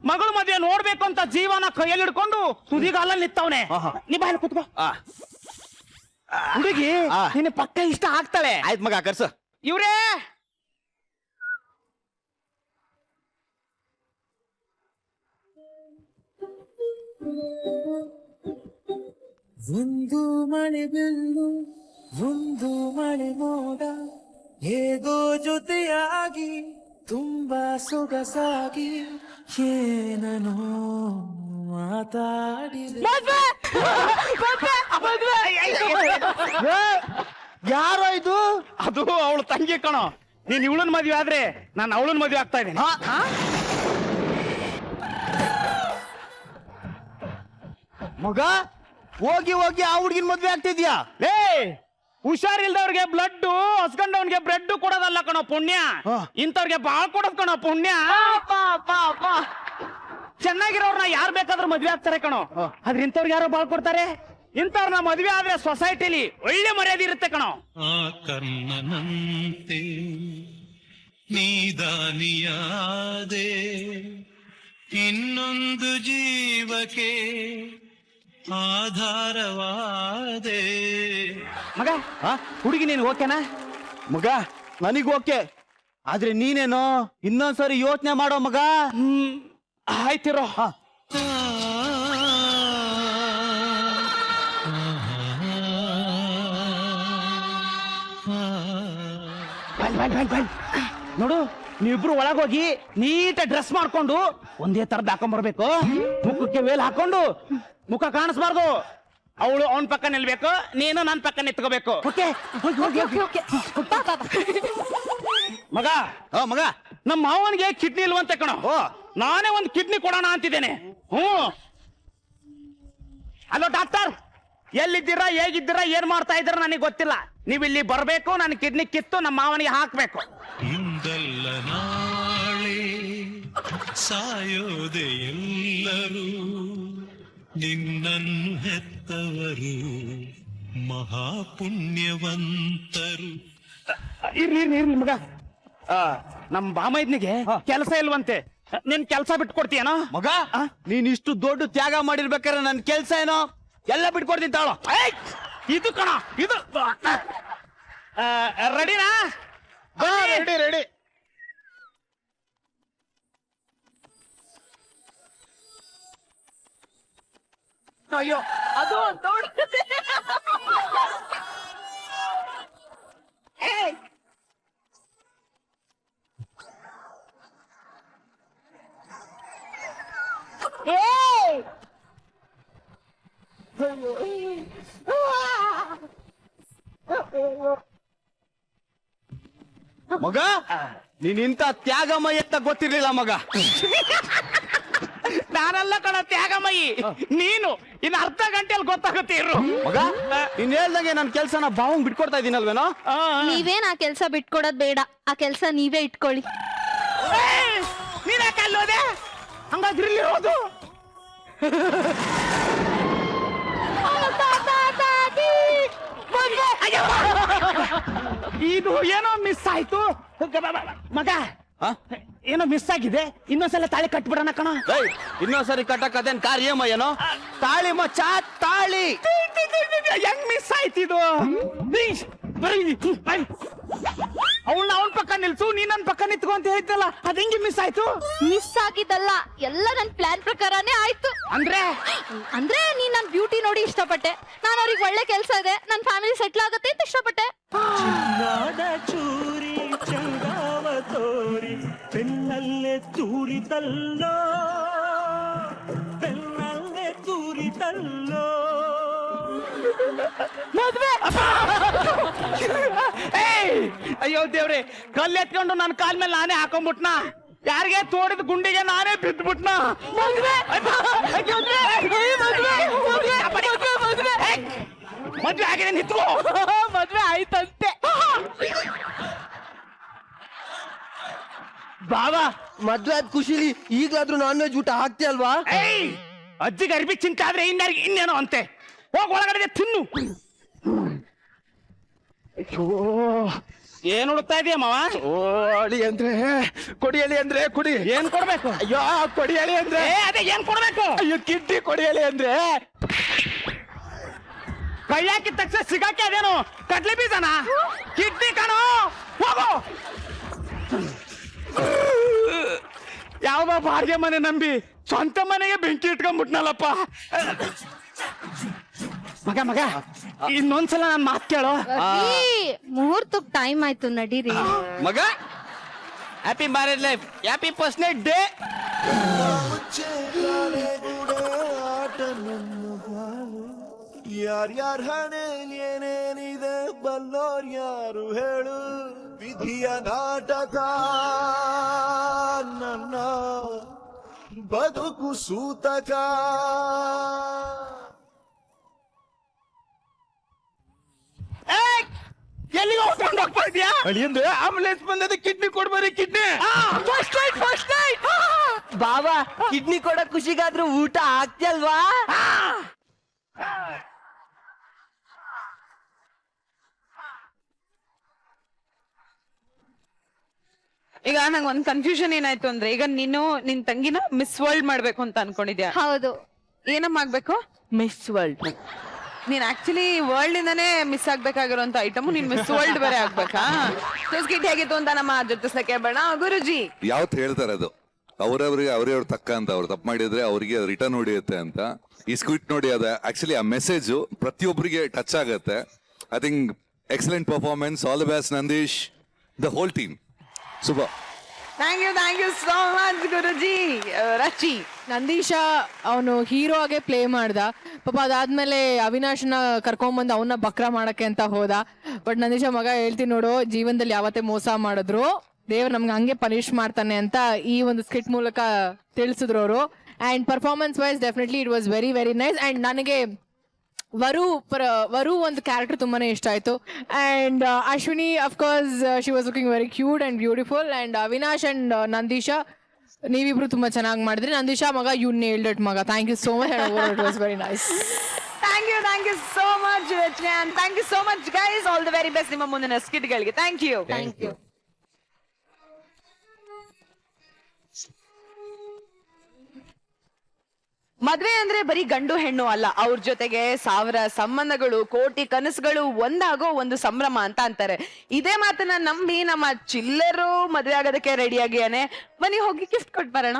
ಮಗಳು ಮದುವೆ ನೋಡ್ಬೇಕು ಅಂತ ಜೀವನ ಕೈಯಲ್ಲಿ ಹಿಡ್ಕೊಂಡು ತುದಿಗಾಲಲ್ಲಿ ನಿತ್ತವನೆ. ನೀ ಬಾಯಲ್ಲಿ ಕುತ್ಕೋ. ಹುಡುಗಿ ನಿನ್ನ ಪಕ್ಕ ಇಷ್ಟ ಆಗ್ತಾಳೆ. ಆಯ್ತು ಮಗ ಕರ್ಸ. ಇವ್ರೇ ಒಂದು ಮಳೆ ಬಿಲ್ಲು ಒಂದು ಮಳೆ ಮೋಡ ಹೇಗೋ ಜೊತೆಯಾಗಿ ತುಂಬಾ ಸೊಗಸಾಗಿ ಏನೋ ಮಾತಾಡಿದೆ. ಯಾರೋ ಇದು? ಅದು ಅವಳು ತಂಗಿ ಕಣೋ. ನೀನ್ ಇವಳನ್ ಮದ್ವೆ ಆದ್ರೆ ನಾನು ಅವಳನ್ ಮದ್ವೆ ಆಗ್ತಾ ಇದ್ದೀನಿ. ಮಗ ಹೋಗಿ ಹೋಗಿ ಆ ಹುಡ್ಗಿನ ಮದ್ವೆ ಆಗ್ತಿದ್ಯಾ? ಲೇ ಹುಷಾರಿಲ್ದವ್ರಿಗೆ ಬ್ಲಡ್, ಹಸ್ಕೊಂಡವನ್ಗೆ ಬ್ರೆಡ್ ಕೊಡೋದಲ್ಲ ಕಣೋ ಪುಣ್ಯ. ಇಂಥವ್ರಿಗೆ ಬಾಳ್ ಕೊಡೋದ್ ಕಣೋ ಪುಣ್ಯ. ಚೆನ್ನಾಗಿರೋರ್ನ ಯಾರ್ ಬೇಕಾದ್ರೂ ಮದ್ವೆ ಆಗ್ತಾರೆ ಕಣೋ. ಆದ್ರೆ ಇಂಥವ್ರಿಗೆ ಯಾರೋ ಬಾಳ್ ಕೊಡ್ತಾರೆ. ಇಂಥವ್ರನ್ನ ಮದ್ವೆ ಆದ್ರೆ ಸೊಸೈಟಿಲಿ ಒಳ್ಳೆ ಮರ್ಯಾದೆ ಇರುತ್ತೆ ಕಣೋ. ಆ ಕರ್ಣನಂತೆ ನೀದಾನಿಯಾದೆ ಇನ್ನೊಂದು ಜೀವಕ್ಕೆ ಆಧಾರವಾದೆ. ಮಗ ಹುಡುಗಿ ನೀನು ಓಕೆನಾ? ಮಗ ನನಗ್ ಓಕೆ, ಆದ್ರೆ ನೀನೇನೋ ಇನ್ನೊಂದ್ಸರಿ ಯೋಚನೆ ಮಾಡೋ ಮಗ. ಆಯ್ತಿರೋ. ನೋಡು, ನೀವಿಬ್ರು ಒಳಗೋಗಿ ನೀಟ ಡ್ರೆಸ್ ಮಾಡ್ಕೊಂಡು ಒಂದೇ ತರದ್ ಹಾಕೊಂಡ್ಬರ್ಬೇಕು. ಮುಖಕ್ಕೆ ವೇಲ್ ಹಾಕೊಂಡು ಮುಖ ಕಾಣಿಸ್ಬಾರ್ದು. ಅವಳು ಅವನ್ ಪಕ್ಕ ನಿಲ್ಬೇಕು, ನೀನು ನನ್ನ ಪಕ್ಕ ನಿಂತ್ಕೋಬೇಕು. ಮಗ ಮಗ ನಮ್ಮ ಮಾವನಿಗೆ ಕಿಡ್ನಿ ಇಲ್ವಂತೆ ಕಣೋ. ನಾನೇ ಒಂದು ಕಿಡ್ನಿ ಕೊಡೋಣ ಅಂತಿದ್ದೇನೆ. ಹಲೋ ಡಾಕ್ಟರ್, ಎಲ್ಲಿದ್ದೀರಾ, ಹೇಗಿದ್ದೀರಾ, ಏನ್ ಮಾಡ್ತಾ ಇದ್ದೀರಾ ನನಗೆ ಗೊತ್ತಿಲ್ಲ. ನೀವು ಇಲ್ಲಿ ಬರಬೇಕು, ನನ್ನ ಕಿಡ್ನಿ ಕಿತ್ತು ನಮ್ಮ ಮಾವನಿಗೆ ಹಾಕ್ಬೇಕು. ಇಂದಲ್ಲ ನಾಳೆ ಸಾಯೋದೆ ಎಲ್ಲರೂ, ನಿನ್ನನ್ನು ಹೆತ್ತವರು ಮಹಾಪುಣ್ಯವಂತರು. ಇರ್ಲಿ ಮಗ, ನಮ್ಮ ಬಾಮೈದ್ನಿಗೆ ಕೆಲಸ ಇಲ್ವಂತೆ, ನಿನ್ ಕೆಲಸ ಬಿಟ್ಕೊಡ್ತೀಯನೋ? ಮಗ ನೀನ್ ಇಷ್ಟು ದೊಡ್ಡ ತ್ಯಾಗ ಮಾಡಿರ್ಬೇಕಾದ್ರೆ ನನ್ ಕೆಲ್ಸ ಏನೋ ಎಲ್ಲ ಬಿಟ್ಕೊಡ್ತೀನಿ ತಾಳು. ಇದು ಕಣ, ಇದು ರೆಡಿನಾ? ರೆಡಿ. ಅಯ್ಯೋ ಅದು ನೋಡು. ಮಗ ನೀನ್ ಇಂತ ತ್ಯಾಗಮಯ ಅಂತ ಗೊತ್ತಿರ್ಲಿಲ್ಲ ಮಗ. ನಾನೆಲ್ಲ ಕಣ ತ್ಯಾಗಮಯಿ, ನೀನು ಇನ್ನು ಅರ್ಧ ಗಂಟೆಯಲ್ಲಿ ಗೊತ್ತಾಗುತ್ತೆ ಇರು. ಮಗ ನೀನ್ ಹೇಳ್ದಂಗೆ ನನ್ ಕೆಲ್ಸನ ಬಾವಂಗ್ ಬಿಟ್ಕೊಡ್ತಾ ಇದೀನಲ್ವೇನೋ? ನೀವೇನ್ ಆ ಕೆಲ್ಸ ಬಿಟ್ಕೊಡೋದ್ ಬೇಡ, ಆ ಕೆಲ್ಸ ನೀವೇ ಇಟ್ಕೊಳ್ಳಿ. ನೀನ್ ಯಾಕೆ ಅಲ್ಲೋದೆ? ಹಂಗಾದ್ರೆ ಇಲ್ಲಿ ಹೋದು. ಇದು ಏನೋ ಮಿಸ್ ಆಯ್ತು ಮಗ, ಏನೋ ಮಿಸ್ ಆಗಿದೆ. ಇನ್ನೊಂದ್ಸಲ ತಾಳಿ ಕಟ್ಬಿಡೋಣ ಕಣ. ಇನ್ನೊಂದ್ಸರಿ ಕಟ್ಟಕ್ ಅದೇನ್ ಕಾರ್ಯಮಯ್ಯನೋ? ತಾಳಿ ಮಚ್ಚ ತಾಳಿ. ಹೆಂಗ್ ಮಿಸ್ ಆಯ್ತು ಇದು? ಅವಳನ್ನ ಅವನ ಪಕ್ಕ ನಿಲ್ಸು, ನೀನ್ ನನ್ನ ಪಕ್ಕ ನಿಂತ್ಕೊ ಅಂತ ಹೇಳಿದ್ದಲ್ಲ, ಅದ್ ಹೆಂಗೆ ಮಿಸ್ ಆಯ್ತು? ಮಿಸ್ ಆಗಿದ್ದಲ್ಲ, ಎಲ್ಲ ನನ್ ಪ್ಲಾನ್ ಪ್ರಕಾರನೇ ಆಯ್ತು. ಅಂದ್ರೆ ನೀನ್ ನನ್ ಬ್ಯೂಟಿ ನೋಡಿ ಇಷ್ಟಪಟ್ಟೆ, ನಾನು ಅವ್ರಿಗೆ ಒಳ್ಳೆ ಕೆಲ್ಸ ಇದೆ, ನನ್ ಫ್ಯಾಮಿಲಿ ಸೆಟ್ಲ್ ಆಗುತ್ತೆ ಅಂತ ಇಷ್ಟಪಟ್ಟೆ. ಚೂರಿ ಚಂಗಾವ ತೋರಿ ಬೆನ್ನಲ್ಲೇ ತೂರಿತಲ್ಲೋ, ಬೆನ್ನಲ್ಲೇ ತೂರಿತಲ್ಲೋ. ಮದ್ವೆ. ಅಯ್ಯೋ ದೇವ್ರೆ, ಕಲ್ಲು ಎತ್ಕೊಂಡು ನನ್ನ ಕಾಲ್ ಮೇಲೆ ನಾನೇ ಹಾಕೊಂಡ್ಬಿಟ್ನಾ, ಯಾರಿಗೆ ತೋಡಿದ ಗುಂಡಿಗೆ ನಾನೇ ಬಿದ್ದ್ಬಿಟ್ನಾ. ಮದ್ವೆ ಆಗಿದೆ, ನಿಂತ್ಕೋ. ಮದ್ವೆ ಆಯ್ತಂತೆ. ಬಾಬಾ ಮದ್ವೆ ಆದ್ ಖುಷಿಲಿ ಈಗ್ಲಾದ್ರೂ ನಾನ್ ವೆಜ್ ಊಟ ಹಾಕ್ತಿಯಲ್ವಾ? ಅಜ್ಜಿಗೆ ಅರ್ಬಿ ಚಿಂತೆ ಆದ್ರೆ ಇನ್ಯಾರಿಗೆ ಇನ್ನೇನೋ ಅಂತೆ. ಹೋಗ್ ಒಳಗಡೆ ತಿನ್ನು. ಏನ್ ಹುಡುಕ್ತಾ ಇದೀಯ ಮಾವ? ಅಳಿ ಅಂದ್ರೆ ಕೊಡಿಯಲಿ ಅಂದ್ರೆ ಕುಡಿ. ಏನ್ ಕೊಡ್ಬೇಕು? ಅಯ್ಯೋ ಕೊಡಿಯಲಿ ಅಂದ್ರೆ ಅದೇ ಏನ್ ಕೊಡ್ಬೇಕು? ಅಯ್ಯೋ ಕಿಡ್ನಿ ಕೊಡಿಯಲಿ ಅಂದ್ರೆ ಕೈ ಹಾಕಿದ ತಕ್ಷಣ ಸಿಗಾಕೆ ಅದೇನು ಕಡ್ಲೆ ಬೀಜನ? ಕಿಡ್ನಿ ಕಣೋ, ಹೋಗೋ. ಯಾವ್ದೋ ಬಾಡಿಗೆ ಮನೆ ನಂಬಿ ಸ್ವಂತ ಮನೆಗೆ ಬೆಂಕಿ ಇಟ್ಕೊಂಡ್ಬಿಟ್ನಲ್ಲಪ್ಪ. ಮಗ ಇನ್ನೊಂದ್ಸಲ ನನ್ ಮಾತು ಕೇಳೋ. ಮುಹೂರ್ತಕ್ ಟೈಮ್ ಆಯ್ತು, ನಡೀರಿ. ಮಗ happy marriage life, happy first night day. ಯಾರ್ಯಾರ ಹಣೆ ಏನೇನಿದೆ ಬಲ್ಲೋರ್ ಯಾರು ಹೇಳು, ವಿಧಿಯ ನಾಟಕ ನನ್ನ ಬದುಕು ಸೂತಕ. ಎಲ್ಲಿಗೆ ಹೋಗ್ಕೊಂಡು ಹೋಗ್ತಾ ಇದೀಯಾ? ಅಳಿಯಂದ್ರೆ ಆಂಬುಲೆನ್ಸ್ ಬಂದದ, ಕಿಡ್ನಿ ಕೊಡ್ಬರಿ ಕಿಡ್ನಿ. First night. ಬಾಬಾ ಕಿಡ್ನಿ ಕೊಡೋ ಖುಷಿಗಾದ್ರೂ ಊಟ ಹಾಕ್ತಿಯಲ್ವಾ? ಈಗ ನಂಗೆ ಒಂದ್ ಕನ್ಫ್ಯೂಷನ್ ಏನಾಯ್ತು ಅಂದ್ರೆ, ಈಗ ನೀನು ನಿನ್ ತಂಗಿನ ಮಿಸ್ ವರ್ಲ್ಡ್ ಮಾಡ್ಬೇಕು ಅಂತ ಅನ್ಕೊಂಡಿದ್ಯಾ? ಹೌದು. ಏನಮ್ಮ ಆಗ್ಬೇಕು? Miss world. ನೀನ್ ಆಕ್ಚುಲಿ ವರ್ಲ್ಡ್ ಇಂದಾನೇ ಮಿಸ್ ಆಗ್ಬೇಕಾಗಿರೋಂತ ಐಟಮ್ ನೀನ್ ಮಿಸ್ ವರ್ಲ್ಡ್ ಬೇರೆ ಆಗ್ಬೇಕಾ? ಸ್ಕಿಟ್ ಹೇಗಿತ್ತು ಅಂತ ನಮ್ಮ ಜೊತೆಸಕ್ಕೆ ಬೇಡ ಗುರುಜಿ. ಯಾವತ್ ಹೇಳ್ತಾರೆ ಅದು ಅವ್ರವ್ರಿಗೆ ಅವ್ರವ್ರ ತಕ್ಕ ಅಂತ, ಅವ್ರು ತಪ್ಪು ಮಾಡಿದ್ರೆ ಅವ್ರಿಗೆ ರಿಟರ್ನ್ ಹೊಡಿಯುತ್ತೆ ಅಂತ. ಈ ಸ್ಕ್ವಿಟ್ ನೋಡಿ ಅದ ಆಕ್ಚುಲಿ ಆ ಮೆಸೇಜ್ ಪ್ರತಿಯೊಬ್ಬರಿಗೆ ಟಚ್ ಆಗುತ್ತೆ. I think excellent performance, all the best Nandish, the whole team, super. Thank you so much Guruji. ರಚಿ, ನಂದೀಶ ಅವನು ಹೀರೋ ಆಗೇ ಪ್ಲೇ ಮಾಡ್ದ ಪಾಪ. ಅದಾದ್ಮೇಲೆ ಅವಿನಾಶ್ನ ಕರ್ಕೊಂಬಂದು ಅವನ್ನ ಬಕ್ರ ಮಾಡಕ್ಕೆ ಅಂತ ಹೋದ. ಬಟ್ ನಂದೀಶ ಮಗ ಹೇಳ್ತೀನಿ ನೋಡು, ಜೀವನದಲ್ಲಿ ಯಾವತ್ತೇ ಮೋಸ ಮಾಡಿದ್ರು ದೇವ್ರು ನಮ್ಗೆ ಹಂಗೆ ಪನಿಷ್ ಮಾಡ್ತಾನೆ ಅಂತ ಈ ಒಂದು ಸ್ಕಿಟ್ ಮೂಲಕ ತಿಳಿಸಿದ್ರು ಅವರು. And performance wise definitely it was very very nice. And ನನಗೆ ವರು ಒಂದು ಕ್ಯಾರೆಕ್ಟರ್ ತುಂಬಾನೇ ಇಷ್ಟ ಆಯ್ತು. And Ashwini of course she was looking very cute and beautiful. And Avinash and Nandeesha ನೀವಿಬ್ರು ತುಂಬಾ ಚೆನ್ನಾಗಿ ಮಾಡಿದ್ರಿ. ನಂದೀಶಾ ಮಗ ಯು ನೇಲ್ಡ್ ಇಟ್ ಮಗ. Thank you so much. It was very nice. Thank you so much ರಚನೆ, and thank you so much guys. All the very best ನಿಮ್ಮ ಮುಂದಿನ ಸ್ಕಿಟ್ಗಳಿಗೆ. Thank you. ಮದ್ವೆ ಅಂದ್ರೆ ಬರೀ ಗಂಡು ಹೆಣ್ಣು ಅಲ್ಲ, ಅವ್ರ ಜೊತೆಗೆ 1000 ಸಂಬಂಧಗಳು, ಕೋಟಿ ಕನಸುಗಳು ಒಂದಾಗೋ ಒಂದು ಸಂಭ್ರಮ ಅಂತ ಅಂತಾರೆ. ಇದೇ ಮಾತನ್ನ ನಂಬಿ ನಮ್ಮ ಚಿಲ್ಲರು ಮದ್ವೆ ಆಗೋದಕ್ಕೆ ರೆಡಿ ಆಗಿಯಾನೆ. ಬನ್ನಿ ಹೋಗಿ ಗಿಫ್ಟ್ ಕೊಟ್ಟು ಬರೋಣ.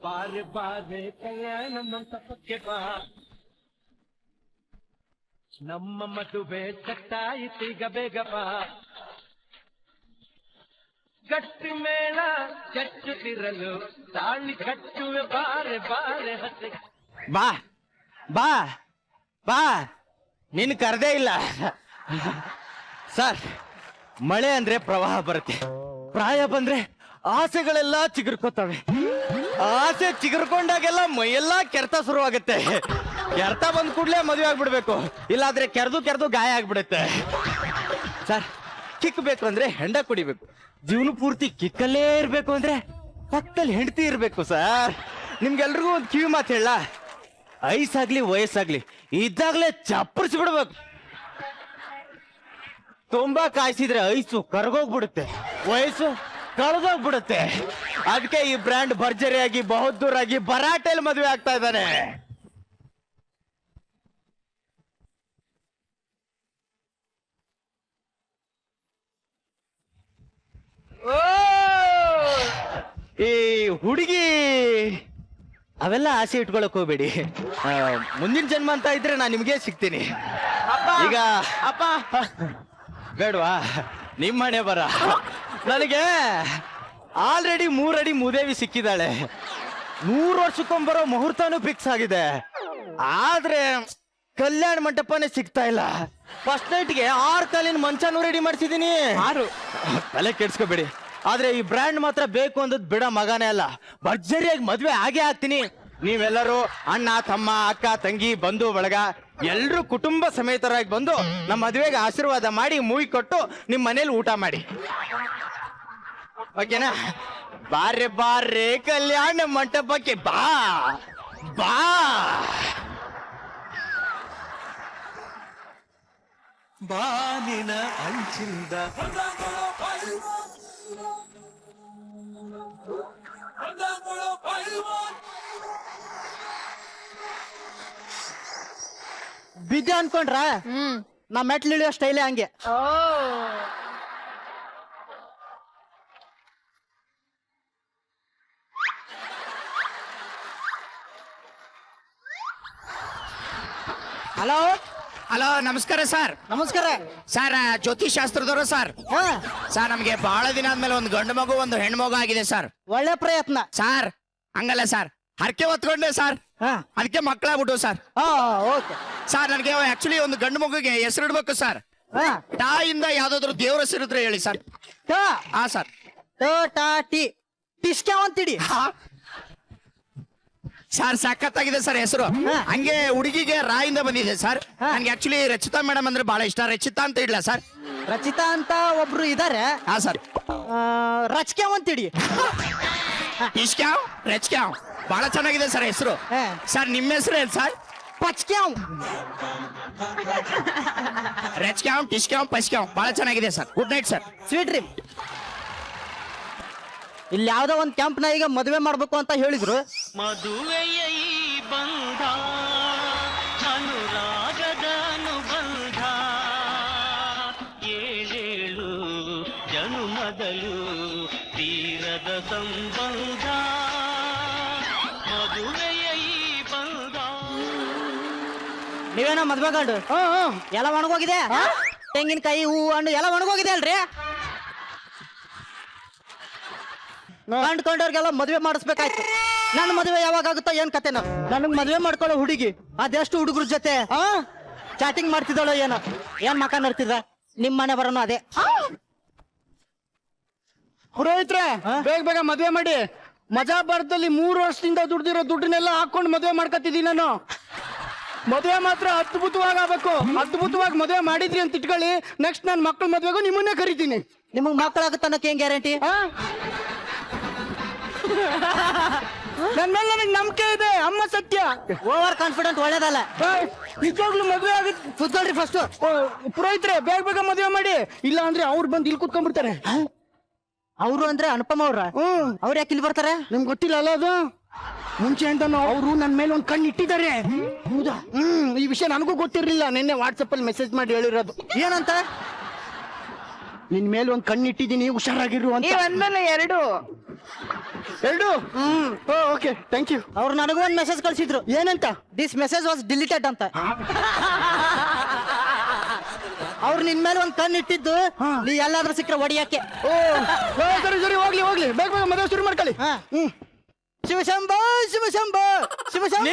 ಬಾರೆ ಬಾರೆ ಕಲ್ಯಾಣ ಮಂಟಪಕ್ಕೆ ಬಾ, ನಮ್ಮ ಮದುವೆ ಚಟ್ಟಾಯಿತೀಗ ಬೇಗ ಬಾ, ಗಟ್ಟಿ ಮೇಳ ಚಚ್ಚುತ್ತಿರಲು ತಾಳಿ ಕಟ್ಟುವೆ ಬಾರೆ ಬಾರೆ ಹತ್ತೆ. ಬಾ ಬಾ ಬಾ, ನೀನು ಕರೆದೇ ಇಲ್ಲ. ಸರ್, ಮಳೆ ಅಂದ್ರೆ ಪ್ರವಾಹ ಬರುತ್ತೆ, ಪ್ರಾಯ ಬಂದ್ರೆ ಆಸೆಗಳೆಲ್ಲ ಚಿಗುರ್ಕೋತವೆ. ಆಸೆ ಚಿಗುರ್ಕೊಂಡಾಗೆಲ್ಲ ಮೈಯೆಲ್ಲ ಕೆರೆತ ಶುರುವಾಗುತ್ತೆ. ಕೆರೆತ ಬಂದ್ ಕೂಡ್ಲೆ ಮದುವೆ ಆಗ್ಬಿಡ್ಬೇಕು, ಇಲ್ಲಾಂದ್ರೆ ಕೆರೆದು ಗಾಯ ಆಗ್ಬಿಡುತ್ತೆ. ಸರ್, ಕಿಕ್ ಬೇಕು ಅಂದ್ರೆ ಹೆಂಡ ಕುಡಿಬೇಕು, ಜೀವನ ಪೂರ್ತಿ ಕಿಕ್ಕಲ್ಲೇ ಇರ್ಬೇಕು ಅಂದ್ರೆ ಪಕ್ಕದಲ್ಲಿ ಹೆಂಡತಿ ಇರ್ಬೇಕು. ಸರ್, ನಿಮ್ಗೆಲ್ರಿಗೂ ಒಂದು ಕಿವಿ ಮಾತು ಹೇಳ, ಐಸಾಗ್ಲಿ ವಯಸ್ಸಾಗ್ಲಿ ಇದ್ದಾಗ್ಲೇ ಚಪ್ಪರಿಸಿ ಬಿಡ್ಬೇಕು. ತುಂಬಾ ಕಾಯಿಸಿದ್ರೆ ಐಸು ಕರ್ಗೋಗ್ಬಿಡುತ್ತೆ, ವಯಸ್ಸು ಕಳೆದೋಗ್ಬಿಡುತ್ತೆ. ಅದಕ್ಕೆ ಈ ಬ್ರ್ಯಾಂಡ್ ಭರ್ಜರಿಯಾಗಿ ಬಹುದ್ದೂರಾಗಿ ಭರಾಟೆಯಲ್ಲಿ ಮದುವೆ ಆಗ್ತಾ ಇದ್ದಾನೆ. ಈ ಹುಡುಗಿ ಅವೆಲ್ಲ ಆಸೆ ಇಟ್ಕೊಳಕ್ ಹೋಗ್ಬೇಡಿ. ಮುಂದಿನ ಜನ್ಮ ಅಂತ ಇದ್ರೆ ನಾನು ನಿಮ್ಗೆ ಸಿಗ್ತೀನಿ. ಈಗ ಅಪ್ಪ ಬೇಡವಾ? ನಿಮ್ಮ ಮನೆ ಬರ. ನನಗೆ ಆಲ್ರೆಡಿ 3 ಅಡಿ ಮೂದೇವಿ ಸಿಕ್ಕಿದ್ದಾಳೆ. 100 ವರ್ಷಕ್ಕೊಂಬರೋ ಮುಹೂರ್ತನೂ ಫಿಕ್ಸ್ ಆಗಿದೆ. ಆದ್ರೆ ಕಲ್ಯಾಣ ಮಂಟಪನೇ ಸಿಗ್ತಾ ಇಲ್ಲ. ಫಸ್ಟ್ ನೈಟ್ಗೆ 6 ಕಾಲಿನ ಮಂಚನೂ ರೆಡಿ ಮಾಡಿಸಿದೀನಿ. 6 ತಲೆ ಕೆಡ್ಸ್ಕೋಬೇಡಿ. ಆದ್ರೆ ಈ ಬ್ರ್ಯಾಂಡ್ ಮಾತ್ರ ಬೇಕು ಅಂದದ್ ಬಿಡ ಮಗನೇ ಅಲ್ಲ, ಭರ್ಜರಿಯಾಗಿ ಮದ್ವೆ ಆಗೇ ಆಗ್ತೀನಿ. ನೀವೆಲ್ಲರೂ ಅಣ್ಣ ತಮ್ಮ ಅಕ್ಕ ತಂಗಿ ಬಂಧು ಬಳಗ ಎಲ್ರೂ ಕುಟುಂಬ ಸಮೇತರಾಗಿ ಬಂದು ನಮ್ಮ ಮದುವೆಗೆ ಆಶೀರ್ವಾದ ಮಾಡಿ ಮೂವಿ ಕೊಟ್ಟು ನಿಮ್ ಮನೇಲಿ ಊಟ ಮಾಡಿ, ಓಕೆನಾ? ಬಾರೆ ಬಾರೆ ಕಲ್ಯಾಣ ಮಂಟಪಕ್ಕೆ ಬಾ ಬಾ. ಬಾನಿನ ಅಂಚಿಂದ ಬಿದ್ದೆ ಅನ್ಕೊಂಡ್ರ ನಾ ಮೆಟ್ಲು ಇಳಿಯೋ ಸ್ಟೈಲೇ ಹಂಗೆ. ಹಲೋ ಹಲೋ, ನಮಸ್ಕಾರ ಸರ್. ನಮಸ್ಕಾರ ಸರ್, ಜ್ಯೋತಿಷ್ ಶಾಸ್ತ್ರದವರು ಸರ್. ಸರ್, ನಮಗೆ ಬಹಳ ದಿನ ಆದ್ಮೇಲೆ ಒಂದು ಗಂಡು ಮಗು ಒಂದು ಹೆಣ್ಣು ಮಗು ಆಗಿದೆ ಸರ್. ಒಳ್ಳೆ ಪ್ರಯತ್ನ ಸರ್. ಹಂಗಲ್ಲ ಸರ್, ಹರಕೆ ಹೊತ್ಕೊಂಡೆ ಸರ್, ಅದಕ್ಕೆ ಮಕ್ಕಳಾಗ್ಬಿಟ್ಟು ಸರ್. ಓಕೆ ಸರ್, ನನಗೆ ಆಕ್ಚುಲಿ ಒಂದು ಗಂಡು ಮಗುಗೆ ಹೆಸರಿಡ್ಬೇಕು ಸರ್. ಟಾಯಿಂದ ಯಾವ್ದಾದ್ರು ದೇವ್ರ ಹೆಸರಿದ್ರೆ ಹೇಳಿ ಸರ್. ಹಾ ಸರ್. ಟಿಸ್ಕ್ಯಾವಂತಿಡಿ ಸರ್, ಸಖತ್ತಾಗಿದೆ ಸರ್ ಹೆಸರು. ಹಂಗೆ ಹುಡುಗಿಗೆ ರಾಯಿಂದ ಬಂದಿದೆ ಸರ್. ನನ್ಗೆ ಆಕ್ಚುಲಿ ರಚಿತಾ ಮೇಡಮ್ ಅಂದ್ರೆ ಬಹಳ ಇಷ್ಟ. ರಚಿತಾ ಅಂತ ಇಡ್ಲಾ ಸರ್? ರಚಿತಾ ಅಂತ ಒಬ್ರು ಇದಾರೆ. ಹಾ ಸರ್. ರಚ್ಕ್ಯಾವಂತಿಡಿ. ಇಷ್ಕ್ಯಾವ್ ರಚ್ಕ್ಯಾವ್ ಬಹಳ ಚೆನ್ನಾಗಿದೆ ಸರ್ ಹೆಸರು. ಸರ್, ನಿಮ್ಮ ಹೆಸರು ಏನ್ ಸರ್? ಪಚ್ಕ್ಯಾವ್. ರಚ್ಕ್ಯಾವ್ ಟಿಸ್ಕ್ಯಾವ್ ಪಚ್ಕ್ಯಾವ್ ಬಹಳ ಚೆನ್ನಾಗಿದೆ sir. Good night sir. Sweet dream. ಇಲ್ಲಿ ಯಾವ್ದೋ ಒಂದು ಕ್ಯಾಂಪ್ನ ಈಗ ಮದುವೆ ಮಾಡ್ಬೇಕು ಅಂತ ಹೇಳಿದ್ರು. ಮದುವೆಯ ಈ ಬಂಧ ಅನುರಾಗದ ಅನುಬಂಧ, ಏಳೇಳು ಜನುಮದಲು ತೀರದ ಸಂಬಂಧ, ಮದುವೆಯ ಈ ಬಂಧ. ನೀವೇನೋ ಮದ್ವೆ ಗಂಡು ಎಲ್ಲ ಒಣಗೋಗಿದೆ. ತೆಂಗಿನಕಾಯಿ ಹೂ ಹಣ್ಣು ಎಲ್ಲ ಒಣಗೋಗಿದೆ ಅಲ್ರಿ. ಕಂಡ್ಕೊಂಡವ್ರಿಗೆಲ್ಲ ಮದ್ವೆ ಮಾಡಿಸ್ಬೇಕಾಯ್ತು. ನನ್ನ ಮದುವೆ ಯಾವಾಗ ಆಗುತ್ತೋ ಏನ್ ಕತೆನೋ. ನನಗ್ ಮದ್ವೆ ಮಾಡ್ಕೊಳ್ಳೋ ಹುಡುಗಿ ಅದೆಷ್ಟು ಹುಡುಗರ ಜೊತೆ ಚಾಟಿಂಗ್ ಮಾಡ್ತಿದ್ದಾಳೋ ಏನೋ. ಏನ್ ಮಕ ನೋಡ್ತಿದ್ರ? ನಿಮ್ ಮನೆ ಬರೋನು ಅದೇ. ಪುರೋಹಿತ್ರೆ ಬೇಗ ಬೇಗ ಮದ್ವೆ ಮಾಡಿ. ಮಜಾ ಭಾರತದಲ್ಲಿ 3 ವರ್ಷದಿಂದ ದುಡ್ದಿರೋ ದುಡ್ಡನ್ನೆಲ್ಲ ಹಾಕೊಂಡು ಮದ್ವೆ ಮಾಡ್ಕೊತಿದ್ದೀನಿ ನಾನು. ಮದ್ವೆ ಮಾತ್ರ ಅದ್ಭುತವಾಗಿ ಆಗ್ಬೇಕು. ಅದ್ಭುತವಾಗಿ ಮದ್ವೆ ಮಾಡಿದ್ರಿ ಅಂತ ಇಟ್ಕೊಳ್ಳಿ, ನೆಕ್ಸ್ಟ್ ನನ್ನ ಮಕ್ಕಳ ಮದ್ವೆಗೂ ನಿಮ್ಮನ್ನೇ ಕರಿತೀನಿ. ನಿಮಗ್ ಮಕ್ಕಳಾಗುತ್ತೆ ಅನ್ನೋಕೆ ಏನ್ ಗ್ಯಾರಂಟಿ? ನನ್ನ ಮೇಲೆ ನನಗೆ ನಂಬಿಕೆ ಇದೆ. ಅಮ್ಮ ಸತ್ಯ. ಓವರ್ ಕಾನ್ಫಿಡೆಂಟ್ ಒಳ್ಳೇದಲ್ಲ. ನಿಜವಾಗ್ಲೂ ಮದ್ವೆ ಆಗುತ್ತೆ. ಕುತ್ಕೊಳ್ರಿ ಫಸ್ಟ್. ಪುರೋಹಿತ್ರೆ ಬೇಗ ಬೇಗ ಮದ್ವೆ ಮಾಡಿ, ಇಲ್ಲ ಅಂದ್ರೆ ಅವ್ರು ಬಂದು ಇಲ್ಲಿ ಕುತ್ಕೊಂಡ್ಬಿಡ್ತಾರೆ. ಅವರು ಅಂದ್ರೆ ಅನುಪಮ ಅವ್ರ? ಅವ್ರು ಯಾಕೆ ಇಲ್ಲಿ ಬರ್ತಾರೆ? ನಿಮ್ಗೆ ಗೊತ್ತಿಲ್ಲ ಅಲ್ಲ ಅದು? ಮುಂಚೆ ಅಂತ ಅವರು ನನ್ನ ಮೇಲೆ ಒಂದು ಕಣ್ಣು ಇಟ್ಟಿದ್ದಾರೆ. ಹೌದಾ? ಈ ವಿಷಯ ನನಗೂ ಗೊತ್ತಿರ್ಲಿಲ್ಲ. ನಿನ್ನೆ ವಾಟ್ಸಪ್ ಅಲ್ಲಿ ಮೆಸೇಜ್ ಮಾಡಿ ಹೇಳಿರೋದು. ಏನಂತ? ನಿನ್ ಮೇಲೆ ಒಂದು ಕಣ್ಣು ಇಟ್ಟಿದ್ದೀನಿ, ಹುಷಾರಾಗಿರು ಅಂತ. ಒಂದಲ್ಲ ಎರಡು. Okay, thank you. ಅವ್ರು ನನಗೂ ಒಂದು ಮೆಸೇಜ್ ಕಳ್ಸಿದ್ರು. ಏನಂತ? ದಿಸ್ ಮೆಸೇಜ್ ವಾಸ್ ಡಿಲೀಟೆಡ್ ಅಂತ. ಅವ್ರು ನಿನ್ ಮೇಲೆ ಒಂದು ಕಣ್ಣು ಇಟ್ಟಿದ್ದು ನೀ ಎಲ್ಲಾದ್ರೂ ಸಿಕ್ಕರೆ ಹೊಡಿಯಕ್ಕೆ. ಸರಿ ಸರಿ, ಹೋಗ್ಲಿ ಹೋಗ್ಲಿ, ಬೇಗ ಬೇಗ ಮದುವೆ ಶುರು ಮಾಡ್ಕೊಳ್ಳಿ. ಶಿವಶಂಭೋ ಶಿವಶಂಭೋ ಶಿವಶಂಭೋ.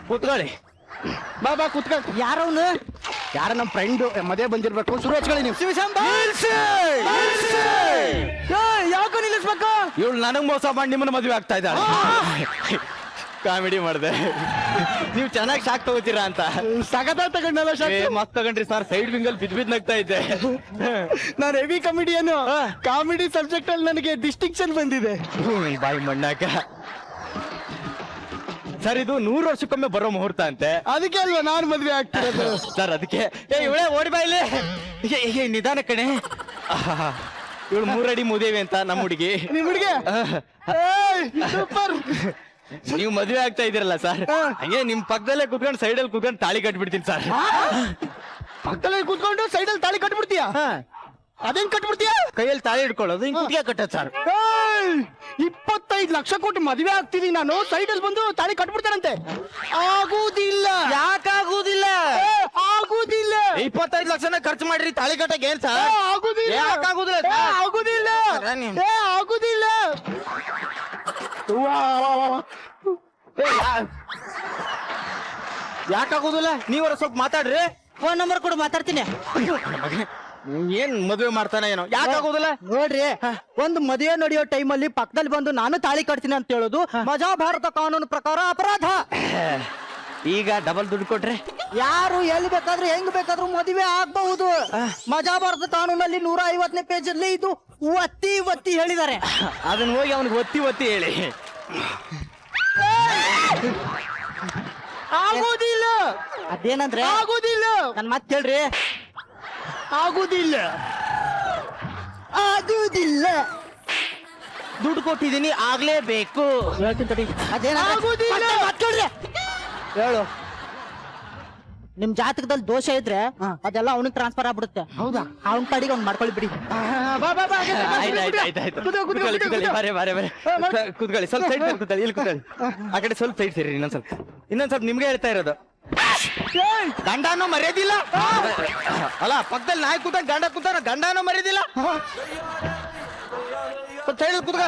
ಕೂತ್ಕೊಳ್ಳಿ. ಬಾ ಬಾ ಕೂತ್ಕೊಳ್ಳಿ. ಯಾರವನು? ಯಾರ ನಮ್ಮ ಫ್ರೆಂಡ್ ಮದುವೆ ಬಂದಿರ್ಬೇಕು. ಶುರು ಹಚ್ಕೊಳ್ಳಿ ನೀವು. ಶಿವಶಂಭೋ. ಯಾಕೋ ನಿಲ್ಲಿಸ್ಬೇಕು? ಇವಳು ನನಗ್ ಮೋಸ ಮಾಡಿ ನಿಮ್ಮನ್ನ ಮದುವೆ ಆಗ್ತಾ ಇದ್ದಾಳೆ. ಕಾಮಿಡಿ ಮಾಡಿದೆ. ನೀವು ಚೆನ್ನಾಗಿ ಶಾಕ್ ತಗೋತೀರಾ ಅಂತ. ಸಗದ ತಗೊಂಡಲ್ಲ ಶಾಕ್. ಮಸ್ತ್ ತಗೊಂಡ್ರಿ ಸರ್. ಸೈಡ್ ವಿಂಗಲ್ ಬಿದ್ದು ನಗ್ತಾ ಇದ್ದೆ. ನಾನು ಹೆವಿ ಕಾಮಿಡಿಯನು. ಕಾಮಿಡಿ ಸಬ್ಜೆಕ್ಟ್ ಅಲ್ಲಿ ನನಗೆ ಡಿಸ್ಟಿಂಕ್ಷನ್ ಬಂದಿದೆ. ಬಾಯಿ ಮಣ್ಣಾಕ. ಸರ್ ಇದು 100 ವರ್ಷಕ್ಕೊಮ್ಮೆ ಬರೋ ಮುಹೂರ್ತ ಅಂತೆ. ಅದಕ್ಕೆ ಅಲ್ವಾ ನಾನು ಮದ್ವೆ ಆಗ್ತಿರೋದು. ಸರ್ ಅದಕ್ಕೆ. ಇವಳೆ ಓಡಿ ಬಾಯಿಲಿ. ನಿಧಾನ ಕಣೆ. ಇವಳು 3 ಅಡಿ ಮುದೇವಿ ಅಂತ ನಮ್ಮ ಹುಡುಗಿ. ನಿಮ್ ಹುಡುಗಿ ಸೂಪರ್. ನೀವು ಮದುವೆ ಆಗ್ತಾ ಇದೀರಲ್ಲ ಸರ್, ಹಂಗೆ ನಿಮ್ ಪಕ್ಕದಲ್ಲೇ ಕುತ್ಕೊಂಡು ಸೈಡಲ್ಲಿ ಕುತ್ಕೊಂಡು ತಾಳಿ ಕಟ್ಬಿಡ್ತೀನಿ ಸರ್. ಪಕ್ಕದಲ್ಲಿ ಕೂತ್ಕೊಂಡು ಸೈಡಲ್ಲಿ ತಾಳಿ ಕಟ್ಬಿಡ್ತೀಯಾ? ಅದೇನ್ ಕಟ್ಬಿಡ್ತೀಯಾ? ಕೈಯಲ್ಲಿ ತಾಳಿ ಇಟ್ಕೊಳ್ಳೋದು ಹಿಂಗ್ ಕುತ್ತಿಗೆ ಕಟ್ಟೋದು ಸರ್. 25 ಲಕ್ಷ ಕೊಟ್ಟು ಮದುವೆ ಆಗ್ತಿದೀನಿ ನಾನು, ಸೈಡಲ್ಲಿ ಬಂದು ತಾಳಿ ಕಟ್ಬಿಡ್ತಾರಂತೆ. ಆಗುದಿಲ್ಲ. ಯಾಕಾಗುದಿಲ್ಲ? ಆಗುದಿಲ್ಲ. 25 ಲಕ್ಷನ ಖರ್ಚು ಮಾಡ್ರಿ ತಾಳಿ ಕಟ್ಟಕ್ಕೆ ಏನ್ ಸರ್? ಆಗುದಿಲ್ಲ. ಯಾಕಾಗುದಿಲ್ಲ? ಆಗುದಿಲ್ಲ. ಆಗುದಿಲ್ಲ. ಯಾಕಾಗುದಿಲ್ಲ? ನೀವರ ಸ್ವಲ್ಪ ಮಾತಾಡ್ರಿ. ಫೋನ್ ನಂಬರ್ ಕೊಡು, ಮಾತಾಡ್ತೀನಿ. ಏನ್ ಮದುವೆ ಮಾಡ್ತಾನೆ ಏನೋ. ಯಾಕಾಗುದಿಲ್ಲ? ನೋಡ್ರಿ, ಒಂದು ಮದುವೆ ನಡೆಯೋ ಟೈಮಲ್ಲಿ ಪಕ್ಕದಲ್ಲಿ ಬಂದು ನಾನು ತಾಳಿ ಕಟ್ತೀನಿ ಅಂತ ಹೇಳೋದು ಮಜಾ ಭಾರತ ಕಾನೂನು ಪ್ರಕಾರ ಅಪರಾಧ. ಈಗ ಡಬಲ್ ದುಡ್ಡು ಕೊಟ್ರೆ ಯಾರು ಎಲ್ಲಿ ಬೇಕಾದ್ರೂ ಹೆಂಗ್ ಬೇಕಾದ್ರೂ ಮದುವೆ ಆಗ್ಬಹುದು. ಮಜಾ ಭಾರತ ಕಾನೂನಲ್ಲಿ 150ನೇ ಪೇಜ್ ಅಲ್ಲಿ ಇದು ಒತ್ತಿ ಒತ್ತಿ ಹೇಳಿದ್ದಾರೆ. ಅದನ್ನ ಹೋಗಿ ಅವನಿಗೆ ಒತ್ತಿ ಒತ್ತಿ ಹೇಳಿ. ಆಗುದಿಲ್ಲ. ಅದೇನಂದ್ರೆ ಆಗುದಿಲ್ಲ. ನನ್ ಮಾತ್ ಕೇಳ್ರಿ. ಆಗುದಿಲ್ಲ. ಆಗುದಿಲ್ಲ. ದುಡ್ಡು ಕೊಟ್ಟಿದ್ದೀನಿ, ಆಗ್ಲೇಬೇಕು. ಅದೇನಂದ್ರೆ ಮಾತ್ ಕೇಳ್ರಿ. ಹೇಳು. ನಿಮ್ ಜಾತಕದಲ್ಲಿ ದೋಷ ಇದ್ರೆ ಅದೆಲ್ಲ ಅವನಿಗೆ ಟ್ರಾನ್ಸ್ಫರ್ ಆಗ್ಬಿಡುತ್ತೆ. ಹೌದಾ? ಅವನ್ ಪಾಡಿಗೆ ಅವ್ನ್ ಮಾಡ್ಕೊಳ್ಳಿ ಬಿಡಿ. ಕೂತ್ಕೊಳ್ಳಿ, ಸ್ವಲ್ಪ ಸೈಡ್ ಕೂತ್ಕೊಳ್ಳಿ. ಇಲ್ಲಿ ಕೂತ್ಕೊಳ್ಳಿ. ಆ ಕಡೆ ಸ್ವಲ್ಪ ಸೈಡ್ ಸೇರಿ. ಇನ್ನೊಂದ್ ಸ್ವಲ್ಪ ನಿಮ್ಗೆ ಹೇಳ್ತಾ ಇರೋದು. ಗಂಡನೂ ಮರ್ಯಾದಿಲ್ಲ. ಅಲ್ಲ, ಪಕ್ಕದಲ್ಲಿ ನಾಯಿ ಕೂತ ಗಂಡ ಕೂತಾನ, ಗಂಡನೂ ಮರ್ಯಾದಿಲ್ಲ. ಸ್ವಲ್ಪ ಸೈಡ್ ಕೂತ್ಕ.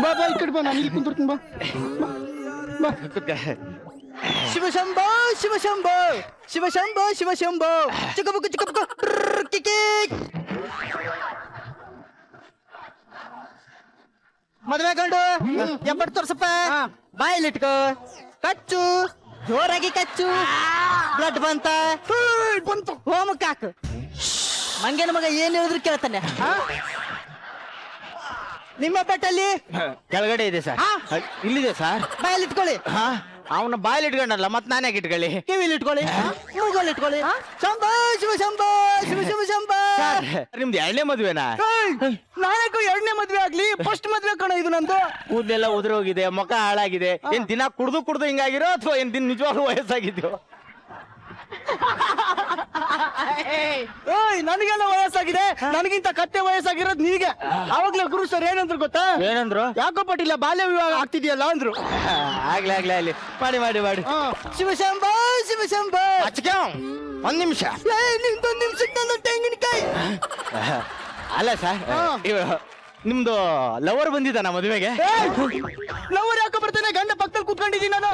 ಬಾ ಬಾ, ಈ ಕಡೆ ಬಾ, ನಾನು ಇಲ್ಲಿ ಕುಂತಿರ್ತೀನಿ. ಬಾ ಕೂತ್ಕ. ಶಿವಶಂಭೋ ಶಿವಶಂಭೋ ಶಿವಶಂಭೋ ಶಿವಶಂಭೋ ಚಿಕ್ಕಬುಕ್ಕು ಚಿಕ್ಕಬುಕ್ಕು ಕಿಕಿ. ಮದುವೆ ಗಂಡು 80 ತೋರ್ಸಪ್ಪ. ಬಾಯಲ್ಲಿಟ್ಕೋ. ಕಚ್ಚು ಜೋರಾಗಿ ಕಚ್ಚು. ಬ್ಲಡ್ ಬಂತ ಬಂತು. ಹೋಮಕ್ಕೆ ಹಾಕು. ಮಂಗೇನ ಮಗ ಏನ್ ಹೇಳಿದ್ರು ಕೇಳ್ತಾನೆ. ನಿಮ್ಮ ಬೆಟ್ಟಲ್ಲಿ ಕೆಳಗಡೆ ಇದೆ ಸರ್. ಇಲ್ಲಿದೆ ಸರ್. ಬಾಯಲ್ಲಿ ಇಟ್ಕೊಳ್ಳಿ. ಅವನ ಬಾಯಲ್ಲಿ ಇಟ್ಕೊಂಡಲ್ಲ, ಮತ್ ನಾನೇ ಇಟ್ಕೊಳ್ಳಿ. ಕಿವಿಲಿ ಇಟ್ಕೊಳ್ಳಿ, ಮೂಗಲ್ಲಿ ಇಟ್ಕೊಳ್ಳಿ. ಶಂಭೋ ಶಿವ ಶಂಭೋ ಶಿವ ಶಿವ ಶಂಭೋ. ನಿಮ್ದು 2ನೇ ಮದುವೆನಾ? ನಾಯಕ 2ನೇ ಮದ್ವೆ ಆಗ್ಲಿ, ಫಸ್ಟ್ ಮದ್ವೆ ಕಣ ಇದು ನಂದು. ಕೂದಲೆಲ್ಲ ಉದುರೋಗಿದೆ, ಮುಖ ಹಾಳಾಗಿದೆ. ಏನ್ ದಿನ ಕುಡ್ದು ಹಿಂಗಾಗಿರೋ ಅಥವಾ ಏನ್ ದಿನ ನಿಜವಾಗ್ಲೂ ವಯಸ್ಸಾಗಿದ್ಯೋ? ನನಗೆಲ್ಲ ವಯಸ್ಸಾಗಿದೆ. ನನಗಿಂತ ಕತ್ತೆ ವಯಸ್ಸಾಗಿರೋದು ನೀಗೆ. ಅವಾಗ್ಲೇ ಗುರು ಸರ್ ಏನಂದ್ರು ಗೊತ್ತಾ? ಏನಂದ್ರು? ಯಾಕೋ ಪಟ್ಟಿಲ್ಲ ಬಾಲ್ಯ ವಿವಾಹ ಆಗ್ತಿದ್ಯಲ್ಲ ಅಂದ್ರು. ಆಗ್ಲಿ ಆಗ್ಲಿ ಆಗ್ಲಿ, ಮಾಡಿ ಮಾಡಿ ಮಾಡಿ. ಶಿವಶಂಭೋ ಶಿವಶಂಭೋ. ಒಂದ್ ನಿಮಿಷ. ನಿಂದೊಂದ್ ನಿಮಿಷಕ್ಕೆ ನನ್ನ ತೆಂಗಿನಕಾಯಿ. ಅಲ್ಲ ಸರ್, ನಿಮ್ದು ಲವರ್ ಬಂದಿದ್ದಾನ ಮದುವೆಗೆ? ಲವರ್ ಯಾಕೆ ಬರ್ತಾನೆ? ಗಂಡ ಪಕ್ಕದಲ್ಲಿ ಕೂತ್ಕೊಂಡಿದ್ದೀನಿ ನಾನು.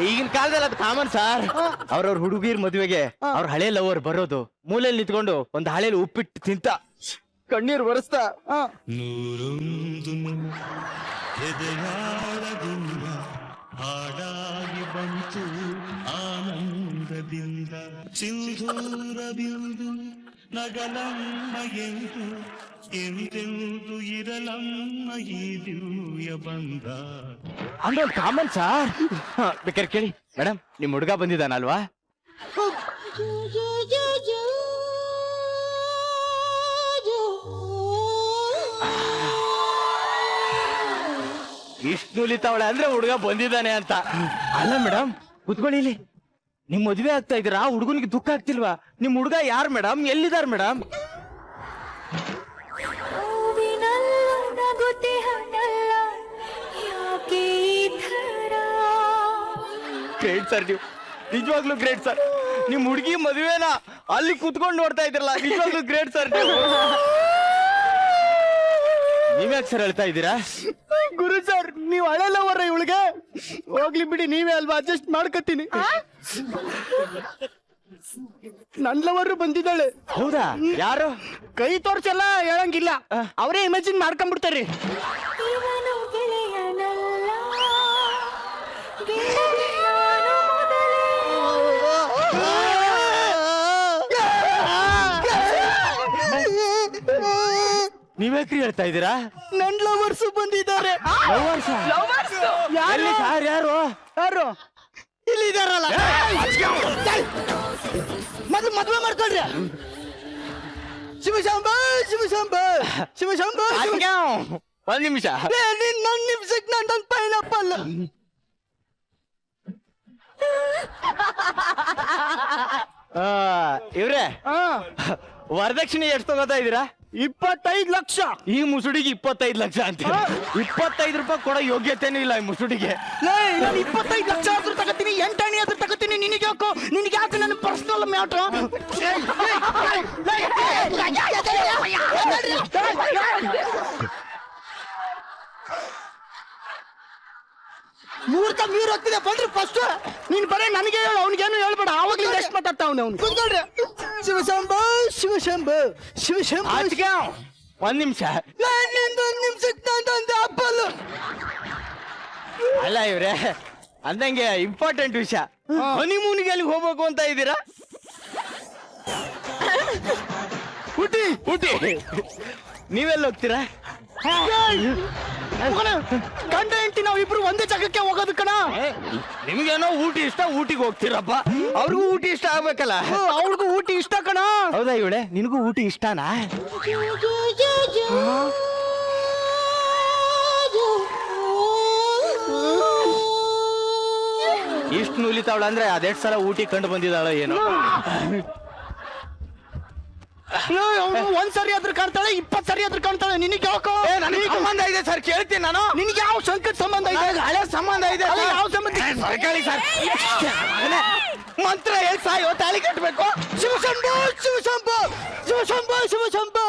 ಈಗಿನ ಕಾಲದಲ್ಲಿ ಅದು ಕಾಮನ್ ಸರ್. ಅವ್ರವ್ರ ಹುಡುಗಿರ್ ಮದುವೆಗೆ ಅವ್ರ ಹಳೆ ಲವರ್ ಬರೋದು, ಮೂಲೆಯಲ್ಲಿ ನಿಂತ್ಕೊಂಡು ಒಂದು ಹಳೇಲಿ ಉಪ್ಪಿಟ್ಟು ತಿಂತ ಕಣ್ಣೀರು ಬರೆಸ್ತಾ. ಹಾಡಾಗಿ ಬಂತು ಆನಂದದಿಂದ ಸಿಂಧೂರ ಬಿಂದು ನಗಲಮ್ಮ ಎಂದು ಎಂದೆಂದು ಇರಲಮ್ಮ ಈ ದಿವ್ಯ ಬಂದ. ಅಂದ್ರೆ ಕಾಮನ್ ಸರ್. ಬೇಕಾದ್ರೆ ಕೇಳಿ ಮೇಡಮ್, ನಿಮ್ ಹುಡುಗ ಬಂದಿದ್ದಾನಲ್ವಾ? ಇಷ್ಟು ನುಲಿತಾವಳೆ ಅಂದ್ರೆ ಹುಡುಗ ಬಂದಿದ್ದಾನೆ ಅಂತ. ಅಲ್ಲ ಮೇಡಮ್, ಕುತ್ಕೊಳ್ಳಿ ಇಲ್ಲಿ. ನಿಮ್ ಮದುವೆ ಆಗ್ತಾ ಇದೀರಾ, ಹುಡುಗನಿಗೆ ದುಃಖ ಆಗ್ತಿಲ್ವಾ? ನಿಮ್ ಹುಡುಗ ಯಾರು ಮೇಡಮ್? ಎಲ್ಲಿದಾರ ಮೇಡಮ್? ಗ್ರೇಟ್ ಸರ್, ನೀವು ನಿಜವಾಗ್ಲೂ ಗ್ರೇಟ್ ಸರ್. ನಿಮ್ ಹುಡುಗಿ ಮದುವೆನ ಅಲ್ಲಿ ಕುತ್ಕೊಂಡು ನೋಡ್ತಾ ಇದ್ರಲ್ಲ, ನಿಜವಾಗ್ಲೂ ಗ್ರೇಟ್ ಸರ್. ನೀವ್ಯಾಕೆ ಸರ್ ಹೇಳ್ತಾ ಇದ್ದೀರಾ? ಗುರು ಸರ್, ನೀವು ಹಳೆ ಲವರ್ ಇವಳಿಗೆ. ಹೋಗ್ಲಿ ಬಿಡಿ, ನೀವೇ ಅಲ್ವಾ, ಅಡ್ಜಸ್ಟ್ ಮಾಡ್ಕೊತೀನಿ. ನನ್ ಲವರು ಬಂದಿದ್ದಾಳೆ. ಹೌದಾ? ಯಾರು? ಕೈ ತೋರ್ಸೆಲ್ಲ ಹೇಳಂಗಿಲ್ಲ, ಅವರೇ ಇಮ್ಯಾಜಿನ್ ಮಾಡ್ಕೊಂಡ್ಬಿಡ್ತಾರ್ರಿ. ನೀವ್ಯಾಕ್ರಿ ಹೇಳ್ತಾ ಇದ್ದೀರಾ? ನನ್ ಲವರ್ಸ್ ಬಂದಿದ್ದಾರೆ. ಎಲ್ಲಿ ಸರ್? ಯಾರು? ಯಾರು ಇಲ್ಲಿ ಇದಾರಲ್ಲ, ಮೊದ್ಲು ಮದ್ವೆ ಮಾಡ್ಕೊಳ್ರಿ. ಶಿವಶಂಭ ಶಿವಶಂಭ ಶಿವಶಂಭ. ಒಂದ್ ನಿಮಿಷ. ನನ್ ನಿಮಿಷಕ್ಕೆ ನನ್ನ ಪೈನಾಪಲ್. ಇವ್ರೆ, ವರದಕ್ಷಿಣೆ ಎಷ್ಟು ತಗೋತಾ ಇದ್ದೀರಾ? 25 ಲಕ್ಷ. ಈ ಮುಸುಡಿಗೆ 25 ಲಕ್ಷ ಅಂತ. 25 ರೂಪಾಯಿ ಕೊಡೋ ಯೋಗ್ಯತೆನೂ ಇಲ್ಲ ಈ ಮುಸುಡಿಗೆ. ನಾನು 25 ಲಕ್ಷ ಆದ್ರೂ ತಗೋತೀನಿ, 8 ಆಣೆ ಆದ್ರೂ ತಗೋತೀನಿ. ನಿನಗೆ ಯಾಕೆ ನನ್ನ ಪರ್ಸನಲ್ ಮ್ಯಾಟ್ರ್? ಮುಹೂರ್ತ ಮೀರ್ ಹೋಗ್ತಿದೆ, ಬನ್ರಿ ಫಸ್ಟ್. ನೀನ್ ಬರೇ ನನಗೆ ಹೇಳು, ಅವ್ನಿಗೇನು ಹೇಳ್ಬೇಡ. ಆವಾಗ್ಲಿಂದ ಎಷ್ಟು ಮಾತಾಡ್ತಾ ಅವ್ನು. ಕುತ್ಕೊಳ್ರಿ. ಶಿವಶಂಭ ಶಿವಶಂಭ ಶಿವಶಂಭ. ಒಂದ್ ನಿಮಿಷ. ನಿಂದೊಂದ್ ನಿಮಿಷಕ್ಕೆ ನಂದೊಂದು ಅಪ್ಪಲ್. ಅಲ್ಲ ಇವ್ರೆ, ಅಂದಂಗೆ ಇಂಪಾರ್ಟೆಂಟ್ ವಿಷಯ, ಹನಿಮೂನಿಗೆ ಅಲ್ಲಿಗೆ ಹೋಗ್ಬೇಕು ಅಂತ ಇದ್ದೀರಾ? ಊಟಿ. ಊಟಿ ನೀವೆಲ್ಲ ಹೋಗ್ತೀರಾ? ಗಂಡ ಹೆಂಡತಿ ನಾವು ಇಬ್ರು ಒಂದೇ ಜಾಗಕ್ಕೆ ಹೋಗೋದು ಕಣ. ನಿಮ್ಗೇನೋ ಊಟಿ ಇಷ್ಟ, ಊಟಿಗೆ ಹೋಗ್ತೀರಪ್ಪ. ಅವ್ರಿಗೂ ಊಟಿ ಇಷ್ಟ ಆಗ್ಬೇಕಲ್ಲ. ಅವ್ರಿಗೂ ಊಟಿ ಇಷ್ಟ ಕಣ. ಹೌದಾ ಇವಳೆ, ನಿನಗೂ ಊಟಿ ಇಷ್ಟನಾ? ಇಷ್ಟು ನೂಲಿತಾವಳ ಅಂದ್ರೆ ಅದೆಷ್ಟು ಸಲ ಊಟಿ ಕಂಡು ಬಂದಿದ್ದಾಳೋ ಏನೋ. ಒಂದ್ ಸರಿ ಆದ್ರೂ ಕಾಣ್ತಾಳೆ, 20 ಸರಿ ಆದ್ರೂ ಕಾಣ್ತಾಳೆ. ನಿನಗೆ ಯಾಕೋ? ನನಗೆ ಸಂಬಂಧ ಇದೆ ಸರ್, ಕೇಳ್ತೀನಿ ನಾನು. ನಿನಗೆ ಯಾವ ಸಂಕಟ ಸಂಬಂಧ ಇದೆ? ಹಳೆ ಸಂಬಂಧ ಇದೆ. ಯಾವ ಸಂಬಂಧ? ಸರ್ಕಾರಿ ಸರ್, ಮಂತ್ರ ಹೇಳಿ ಸಾಯೋ, ತಾಳಿ ಕಟ್ಟಬೇಕು. ಶಿವಶಂಭು ಶಿವಶಂಭು ಶಿವಶಂಭು ಶಿವಶಂಭು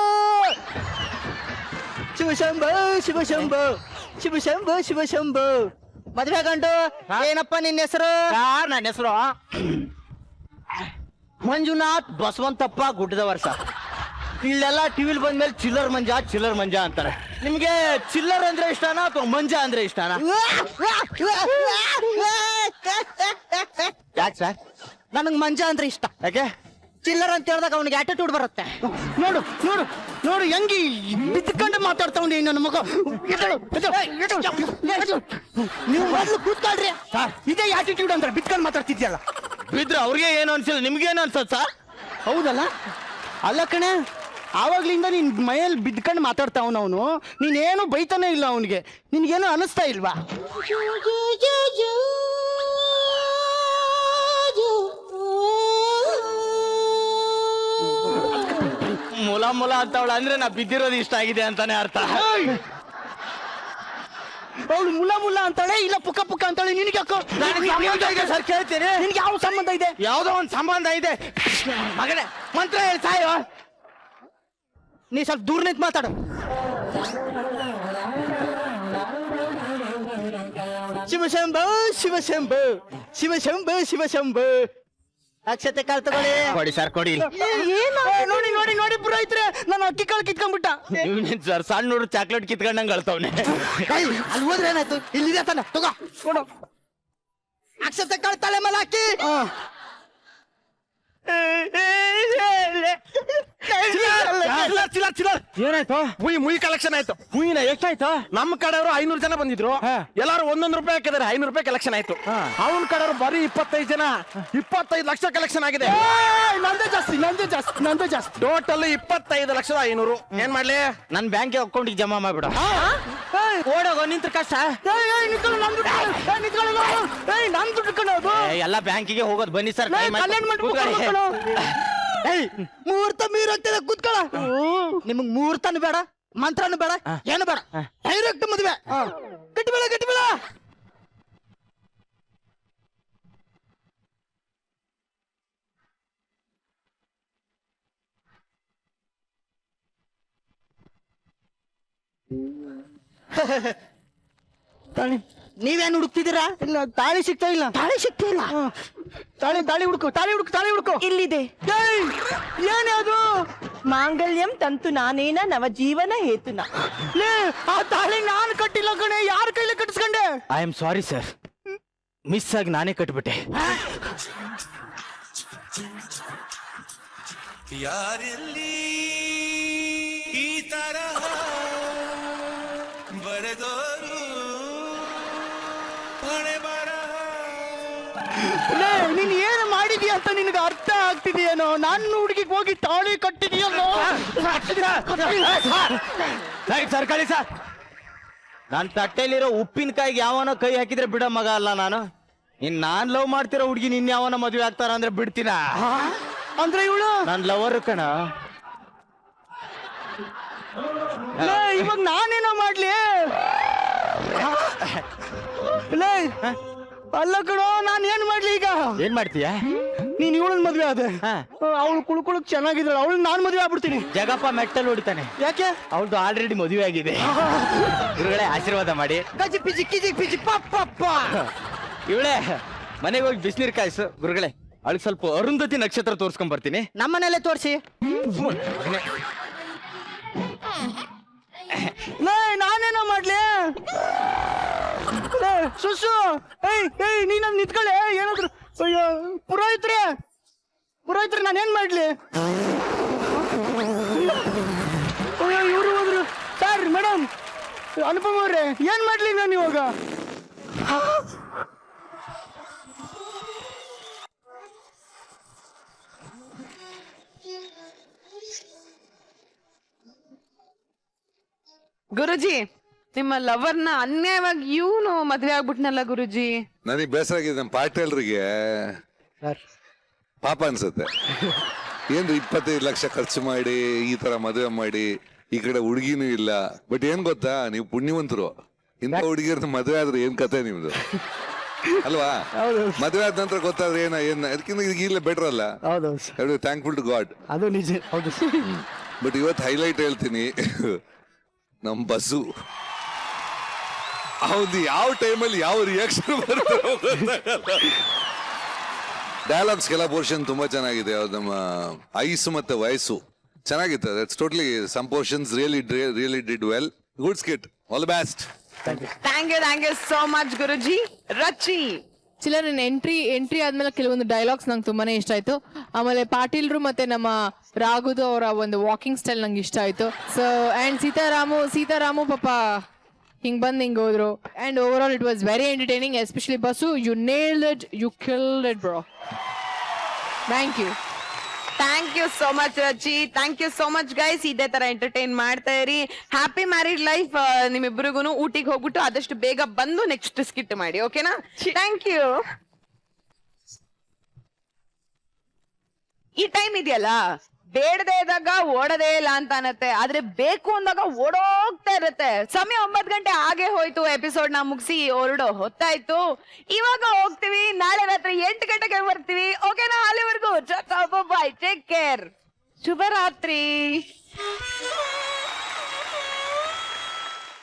ಶಿವಶಂಭು ಶಿವಶಂಭು ಶಿವಶಂಭು ಶಿವಶಂಭು. ಮದ್ವೆ ಗಂಡು ಏನಪ್ಪ ನಿನ್ನ ಹೆಸರು? ನನ್ನ ಹೆಸರು ಮಂಜುನಾಥ್ ಬಸವಂತಪ್ಪ ಗುಡ್ಡದವರ್ ಸರ್. ಇಲ್ಲೆಲ್ಲ ಟಿವಿಲ್ ಬಂದ್ಮೇಲೆ ಚಿಲ್ಲರ್ ಮಂಜ ಅಂತಾರೆ. ನಿಮ್ಗೆ ಚಿಲ್ಲರ್ ಅಂದ್ರೆ ಇಷ್ಟನಾ ಅಥವಾ ಮಂಜ ಅಂದ್ರೆ ಇಷ್ಟನಾ? ಯಾಕೆ ಸರ್? ನನಗ್ ಮಂಜ ಅಂದ್ರೆ ಇಷ್ಟ. ಯಾಕೆ? ಚಿಲ್ಲರ್ ಅಂತ ಹೇಳಿದಾಗ ಅವನಿಗೆ ಆಟಿಟ್ಯೂಡ್ ಬರುತ್ತೆ. ನೋಡು ನೋಡು ನೋಡು, ಹೆಂಗಿ ಬಿದ್ದುಕೊಂಡು ಮಾತಾಡ್ತಾವ್ನಿ ನನ್ನ ಮಗ. ನೀವು ಮೊದಲು ಕೂತ್ಕೊಳ್ರಿ. ಇದೇ ಆಟಿಟ್ಯೂಡ್ ಅಂದ್ರೆ ಬಿದ್ಕೊಂಡು ಮಾತಾಡ್ತಿದ್ಯಲ್ಲ. ಬಿದ್ರೆ ಅವ್ರಿಗೆ ಏನು ಅನ್ಸಿಲ್ಲ, ನಿಮ್ಗೇನು ಅನ್ಸತ್ ಸರ್? ಹೌದಲ್ಲ? ಅಲ್ಲ ಕಣೆ, ಆವಾಗ್ಲಿಂದ ನೀನ್ ಮೈಯಲ್ಲಿ ಬಿದ್ಕೊಂಡು ಮಾತಾಡ್ತಾವನ ಅವನು. ನೀನೇನು ಬೈತಾನೆ ಇಲ್ಲ ಅವನಿಗೆ. ನಿನ್ಗೇನು ಅನಿಸ್ತಾ ಇಲ್ವಾ? ಮುಲ ಅಂತವಳ ಅಂದ್ರೆ ನಾ ಬಿದ್ದಿರೋದು ಇಷ್ಟ ಆಗಿದೆ ಅಂತಾನೆ ಅರ್ಥ. ಅವಳು ಮುಲ್ಲ ಮುಲ್ಲ ಅಂತಾಳೆ, ಇಲ್ಲ ಪುಕ್ಕ ಪುಕ್ಕ ಅಂತಾಳೆ. ನಿನಗೆ ಯಾಕೋ ಸರ್ ಕೇಳ್ತೀನಿ, ನಿನ್ಗೆ ಯಾವ ಸಂಬಂಧ ಇದೆ? ಯಾವ್ದೋ ಒಂದ್ ಸಂಬಂಧ ಇದೆ. ಮಗನೇ ಮಂತ್ರ ಹೇಳಿ ಸಾಯೋ. ನೀ ಸ್ವಲ್ಪ ದೂರ ನಿಂತು ಮಾತಾಡು. ಶಿವಶಂಭೋ ಶಿವಶಂಭೋ ಶಿವಶಂಭೋ ಶಿವಶಂಭೋ. ಅಕ್ಷತೆ ಕಾಳು ತಗೊಳ್ಳಿ. ಕೊಡಿ ಸರ್ ಕೊಡಿ. ನೋಡಿ ನೋಡಿ ನೋಡಿ ಪುರೋಹಿತ್ರೆ, ನಾನು ಅಕ್ಕಿ ಕಾಳು ಕಿತ್ಕೊಂಡ್ಬಿಟ್ಟ. ಸರ್ ಸಣ್ಣ ಹುಡುಗ ಚಾಕ್ಲೇಟ್ ಕಿತ್ಕೊಂಡಂಗ್ ಅಳ್ತವ್ನೆ. ಅಲ್ಲಿ ಹೋದ್ರೆ ಏನಾಯ್ತು? ಇಲ್ಲಿದೆ ತಾನೆ, ತಗೋ ಕೊಡು. ಅಕ್ಷತೆ ಕಾಳು ತಲೆ ಮೇಲೆ ಹಾಕಿ. ಏನಾಯ್ತು? ಮುಯಿ ಕಲೆಕ್ಷನ್ ಆಯ್ತು. ಹೂವಿನ ಎಷ್ಟಾಯ್ತು? ನಮ್ಮ ಕಡೆಯವರು 500 ಜನ ಬಂದಿದ್ರು. ಎಲ್ಲಾರು 100 ರೂಪಾಯಿ ಹಾಕಿದಾರೆ. 500 ರೂಪಾಯಿ ಕಲೆಕ್ಷನ್ ಆಯ್ತು. ಅವನ ಕಡೆಯವರು ಬರೀ 25 ಜನ, 25 ಲಕ್ಷ ಕಲೆಕ್ಷನ್ ಆಗಿದೆ. ನಂದೇ ಜಾಸ್ತಿ, ನಂದೇ ಜಾಸ್ತಿ, ನಂದೇ ಜಾಸ್ತಿ. ಟೋಟಲ್ 25,500,000. ಏನ್ ಮಾಡ್ಲಿ? ನನ್ ಬ್ಯಾಂಕ್ ಅಕೌಂಟಿಗೆ ಜಮಾ ಮಾಡ್ಬಿಡ. ಓಡೋಗೋ ನಿಂತ್ರ ಕಷ್ಟ. ನನ್ ದುಡ್ಡು ಕಣೋದು. ಎಲ್ಲ ಬ್ಯಾಂಕಿಗೆ ಹೋಗೋದು. ಬನ್ನಿ ಸರ್. ಕಲ್ಯಾಣ ಮಾಡ್ಕೊಂಡು ಮುಹೂರ್ತ ಮೀರಾಗ್ತದೆ, ಕೂತ್ಕೊಳ್ಳ. ನಿಮಗ್ ಮುಹೂರ್ತನು ಬೇಡ, ಮಂತ್ರನು ಬೇಡ, ಏನು ಬೇಡ, ಡೈರೆಕ್ಟ್ ಮದುವೆ. ಗಟ್ಟಿಬೇಡ ಗಟ್ಟಿಬೇಡ. ನೀವೇನ್ ಹುಡುಕ್ತಿದ್ದೀರಾ? ಇಲ್ಲ, ತಾಳಿ ಸಿಗ್ತಾ ಇಲ್ಲ. ತಾಳಿ ಸಿಗ್ತಾ ಇಲ್ಲ. ತಾಳಿ ತಾಳಿ ಹುಡುಕು, ತಾಳಿ ಹುಡುಕು, ತಾಳಿ ಹುಡುಕು. ಇಲ್ಲಿದೆ. ಏನೇ ಮಾಂಗಲ್ಯಂ ತಂತು ನಾನೇನ ನವ ಜೀವನ ಹೇತುನ. ಆ ತಾಳಿ ನಾನು ಕಟ್ಟಿಲ್ಲ ಕಣೆ, ಯಾರ ಕೈಲಿ ಕಟ್ಟಿಸ್ಕೊಂಡೆ? I am sorry sir, miss ಆಗಿ ನಾನೇ ಕಟ್ಬಿಟ್ಟೆ. ಯಾರೆಲ್ಲಿ ಈ ತರಹ ಬರೆದೋರು ಹಣೆ ಬರಹ. ನೀನ್ ಏನು ಮಾಡಿದ್ಯಾ ಅಂತ ನಿನಗೆ ಅರ್ಥ ಆಗ್ತಿದೆಯೇನೋ? ನನ್ನ ಹುಡುಗಿಗೆ ಹೋಗಿ ತಾಳಿ ಕಟ್ಟಿದೆಯಲ್ಲೋ. ಸರ್ ಕಳಿ ಸರ್, ನಾನ್ ತಟ್ಟೆಲಿರೋ ಉಪ್ಪಿನಕಾಯಿಗೆ ಯಾವನೋ ಕೈ ಹಾಕಿದ್ರೆ ಬಿಡೋ ಮಗ ಅಲ್ಲ ನಾನು. ನಾನ್ ಲವ್ ಮಾಡ್ತಿರೋ ಹುಡುಗಿ ನಿನ್ ಯಾವನ ಮದುವೆ ಆಗ್ತಾರ ಅಂದ್ರೆ ಬಿಡ್ತೀನ? ಅಂದ್ರೆ ಇವಳು ನನ್ ಲವರ್ ಕಣ. ಇವಾಗ ನಾನೇನೋ ಮಾಡ್ಲಿ? ಅಲ್ಲ ಕಣೋ, ನಾನ್ ಏನ್ ಮಾಡ್ಲಿ ಈಗ? ಏನ್ ಮಾಡ್ತೀಯ? ನೀನ್ ಇವಳನ್ ಮದ್ವೆ ಆದೆ, ಅವಳು ಕುಳ್ಕೊಳಕ್ ಚೆನ್ನಾಗಿದ್ದಾಳೆ, ಅವಳು ನಾನ್ ಮದ್ವೆ ಆಗ್ಬಿಡ್ತೀನಿ. ಜಗಪ್ಪ ಮೆಟ್ಟಲ್ ಹೊಡಿತಾನೆ. ಯಾಕೆ? ಅವಳ್ದು ಆಲ್ರೆಡಿ ಮದುವೆ ಆಗಿದೆ. ಗುರುಗಳೇ ಆಶೀರ್ವಾದ ಮಾಡಿ. ಕಜಿ ಪಿಜಿ ಕಿಜಿ ಪಿಜಿ ಪಪ್ಪ. ಇವಳೇ ಮನೆಗೆ ಹೋಗಿ ಬಿಸಿನೀರ್ ಕಾಯಿಸು. ಗುರುಗಳೇ ಅವಳಿಗೆ ಸ್ವಲ್ಪ ಅರುಂಧತಿ ನಕ್ಷತ್ರ ತೋರ್ಸ್ಕೊಂಡ್ ಬರ್ತೀನಿ. ನಮ್ಮನೆಲ್ಲೇ ತೋರ್ಸಿ. ನಾನೇನೋ ಮಾಡ್ಲಿ? ಸುಸು ನೀನ್ ನಿಂತ್ಕೊಳ್ಳೆ. ಏನಾದ್ರು ಅಯ್ಯೋ ಪುರೋಹಿತ್ರೆ, ಪುರೋಹಿತ್ರೆ ನಾನೇನ್ ಮಾಡ್ಲಿ? ಅಯ್ಯೋ ಇವ್ರು ಹೋದ್ರು. ಸರ್ ಮೇಡಮ್, ಅನುಪಮ ಅವ್ರೆ, ಏನ್ ಮಾಡ್ಲಿ ನಾನು ಇವಾಗ? ಗುರುಜಿ, ನಿಮ್ಮ ಲವರ್ನ ಅನ್ಯಾಯವಾಗಿ ಇವನು ಮದ್ವೆ ಆಗ್ಬಿಟ್ನಲ್ಲ ಗುರುಜಿ. ನನಗೆ ಬೇಸರ ಆಗಿದೆ. ನಮ್ಮ ಪಾಟೇಲ್ರಿಗೆ ಪಾಪ ಅನ್ಸುತ್ತೆ. ಏನ್ರಿ 25 ಲಕ್ಷ ಖರ್ಚು ಮಾಡಿ ಈ ತರ ಮದುವೆ ಮಾಡಿ, ಈ ಕಡೆ ಹುಡುಗಿನೂ ಇಲ್ಲ. ಬಟ್ ಏನ್ ಗೊತ್ತಾ, ನೀವು ಪುಣ್ಯವಂತರು. ಇಂಥ ಹುಡುಗಿಯರ್ನ ಮದುವೆ ಆದ್ರೆ ಏನ್ ಕತೆ ನಿಮ್ದು ಅಲ್ವಾ? ಮದುವೆ ಆದ ನಂತರ ಗೊತ್ತಾದ್ರೆ ಏನ್ ಅದಕ್ಕಿಂತ ಈಗಲೇ ಬೆಟರ್ ಅಲ್ಲ? Thankful to God. ಅದು ನಿಜ. ಹೌದು. ಬಟ್ ಇವತ್ತು ಹೈಲೈಟ್ ಹೇಳ್ತೀನಿ. ನಮ್ ಬಸ್ಸು ಹೌದು, ಯಾವ ಟೈಮಲ್ಲಿ ಯಾವ ರಿಯಾಕ್ಷನ್ ಬರುತ್ತೆ. ಡೈಲಾಗ್ಸ್ ಕೆಲ ಪೋರ್ಷನ್ ತುಂಬಾ ಚೆನ್ನಾಗಿದೆ. ನಮ್ಮ ಐಸ್ ಮತ್ತೆ ವಯಸ್ಸು ಚೆನ್ನಾಗಿತ್ತು. That's totally some portions really did well. Good skit. All the best. Thank you so much Guruji. Rachi ಚಿಲ್ಲರ್ ಎಂಟ್ರಿ ಆದ್ಮೇಲೆ ಕೆಲವೊಂದು ಡೈಲಾಗ್ಸ್ ನಂಗೆ ತುಂಬಾನೇ ಇಷ್ಟ ಆಯ್ತು. ಆಮೇಲೆ ಪಾಟೀಲ್ರು ಮತ್ತೆ ನಮ್ಮ ರಾಘುದು ಅವರ ಒಂದು ವಾಕಿಂಗ್ ಸ್ಟೈಲ್ ನಂಗೆ ಇಷ್ಟ ಆಯ್ತು. ಸೊ ಅಂಡ್ ಸೀತಾರಾಮು ಪಾಪ ಹಿಂಗ್ ಬಂದ್ ಹಿಂಗ್ ಹೋದ್ರು. And overall it was very entertaining. Especially Basu, you nailed it, you killed it bro. Thank you so much Rachi. Thank you so much guys. ಇದೇ ತರ ಎಂಟರ್ಟೈನ್ ಮಾಡ್ತಾ ಇರಿ. ಹ್ಯಾಪಿ ಮ್ಯಾರಿಡ್ ಲೈಫ್ ನಿಮ್ಮಿಬ್ಬರಿಗೂ. ಊಟಿಗೆ ಹೋಗ್ಬಿಟ್ಟು ಆದಷ್ಟು ಬೇಗ ಬಂದು ನೆಕ್ಸ್ಟ್ ಸ್ಕಿಟ್ ಮಾಡಿ, ಓಕೆನಾ? Thank you. ಈ ಟೈಮ್ ಇದೆಯಲ್ಲ, ಬೇಡದೇ ಇದ್ದಾಗ ಓಡದೇ ಇಲ್ಲ ಅಂತ ಅನ್ನತ್ತೆ, ಆದ್ರೆ ಬೇಕು ಅಂದಾಗ ಓಡೋಗ್ತಾ ಇರುತ್ತೆ. ಸಮಯ 9 ಗಂಟೆ ಆಗೇ ಹೋಯ್ತು, ಎಪಿಸೋಡ್ ನ ಮುಗಿಸಿ ಹೊರಡೋ ಹೊತ್ತಾಯ್ತು. ಇವಾಗ ಹೋಗ್ತೀವಿ, ನಾಳೆ ರಾತ್ರಿ 8 ಗಂಟೆಗೆ ಬರ್ತೀವಿ. ಓಕೆನಾ? ಅಲ್ಲಿವರೆಗೂ ಬಾಯ್, ಟೇಕ್ ಕೇರ್, ಶುಭರಾತ್ರಿ.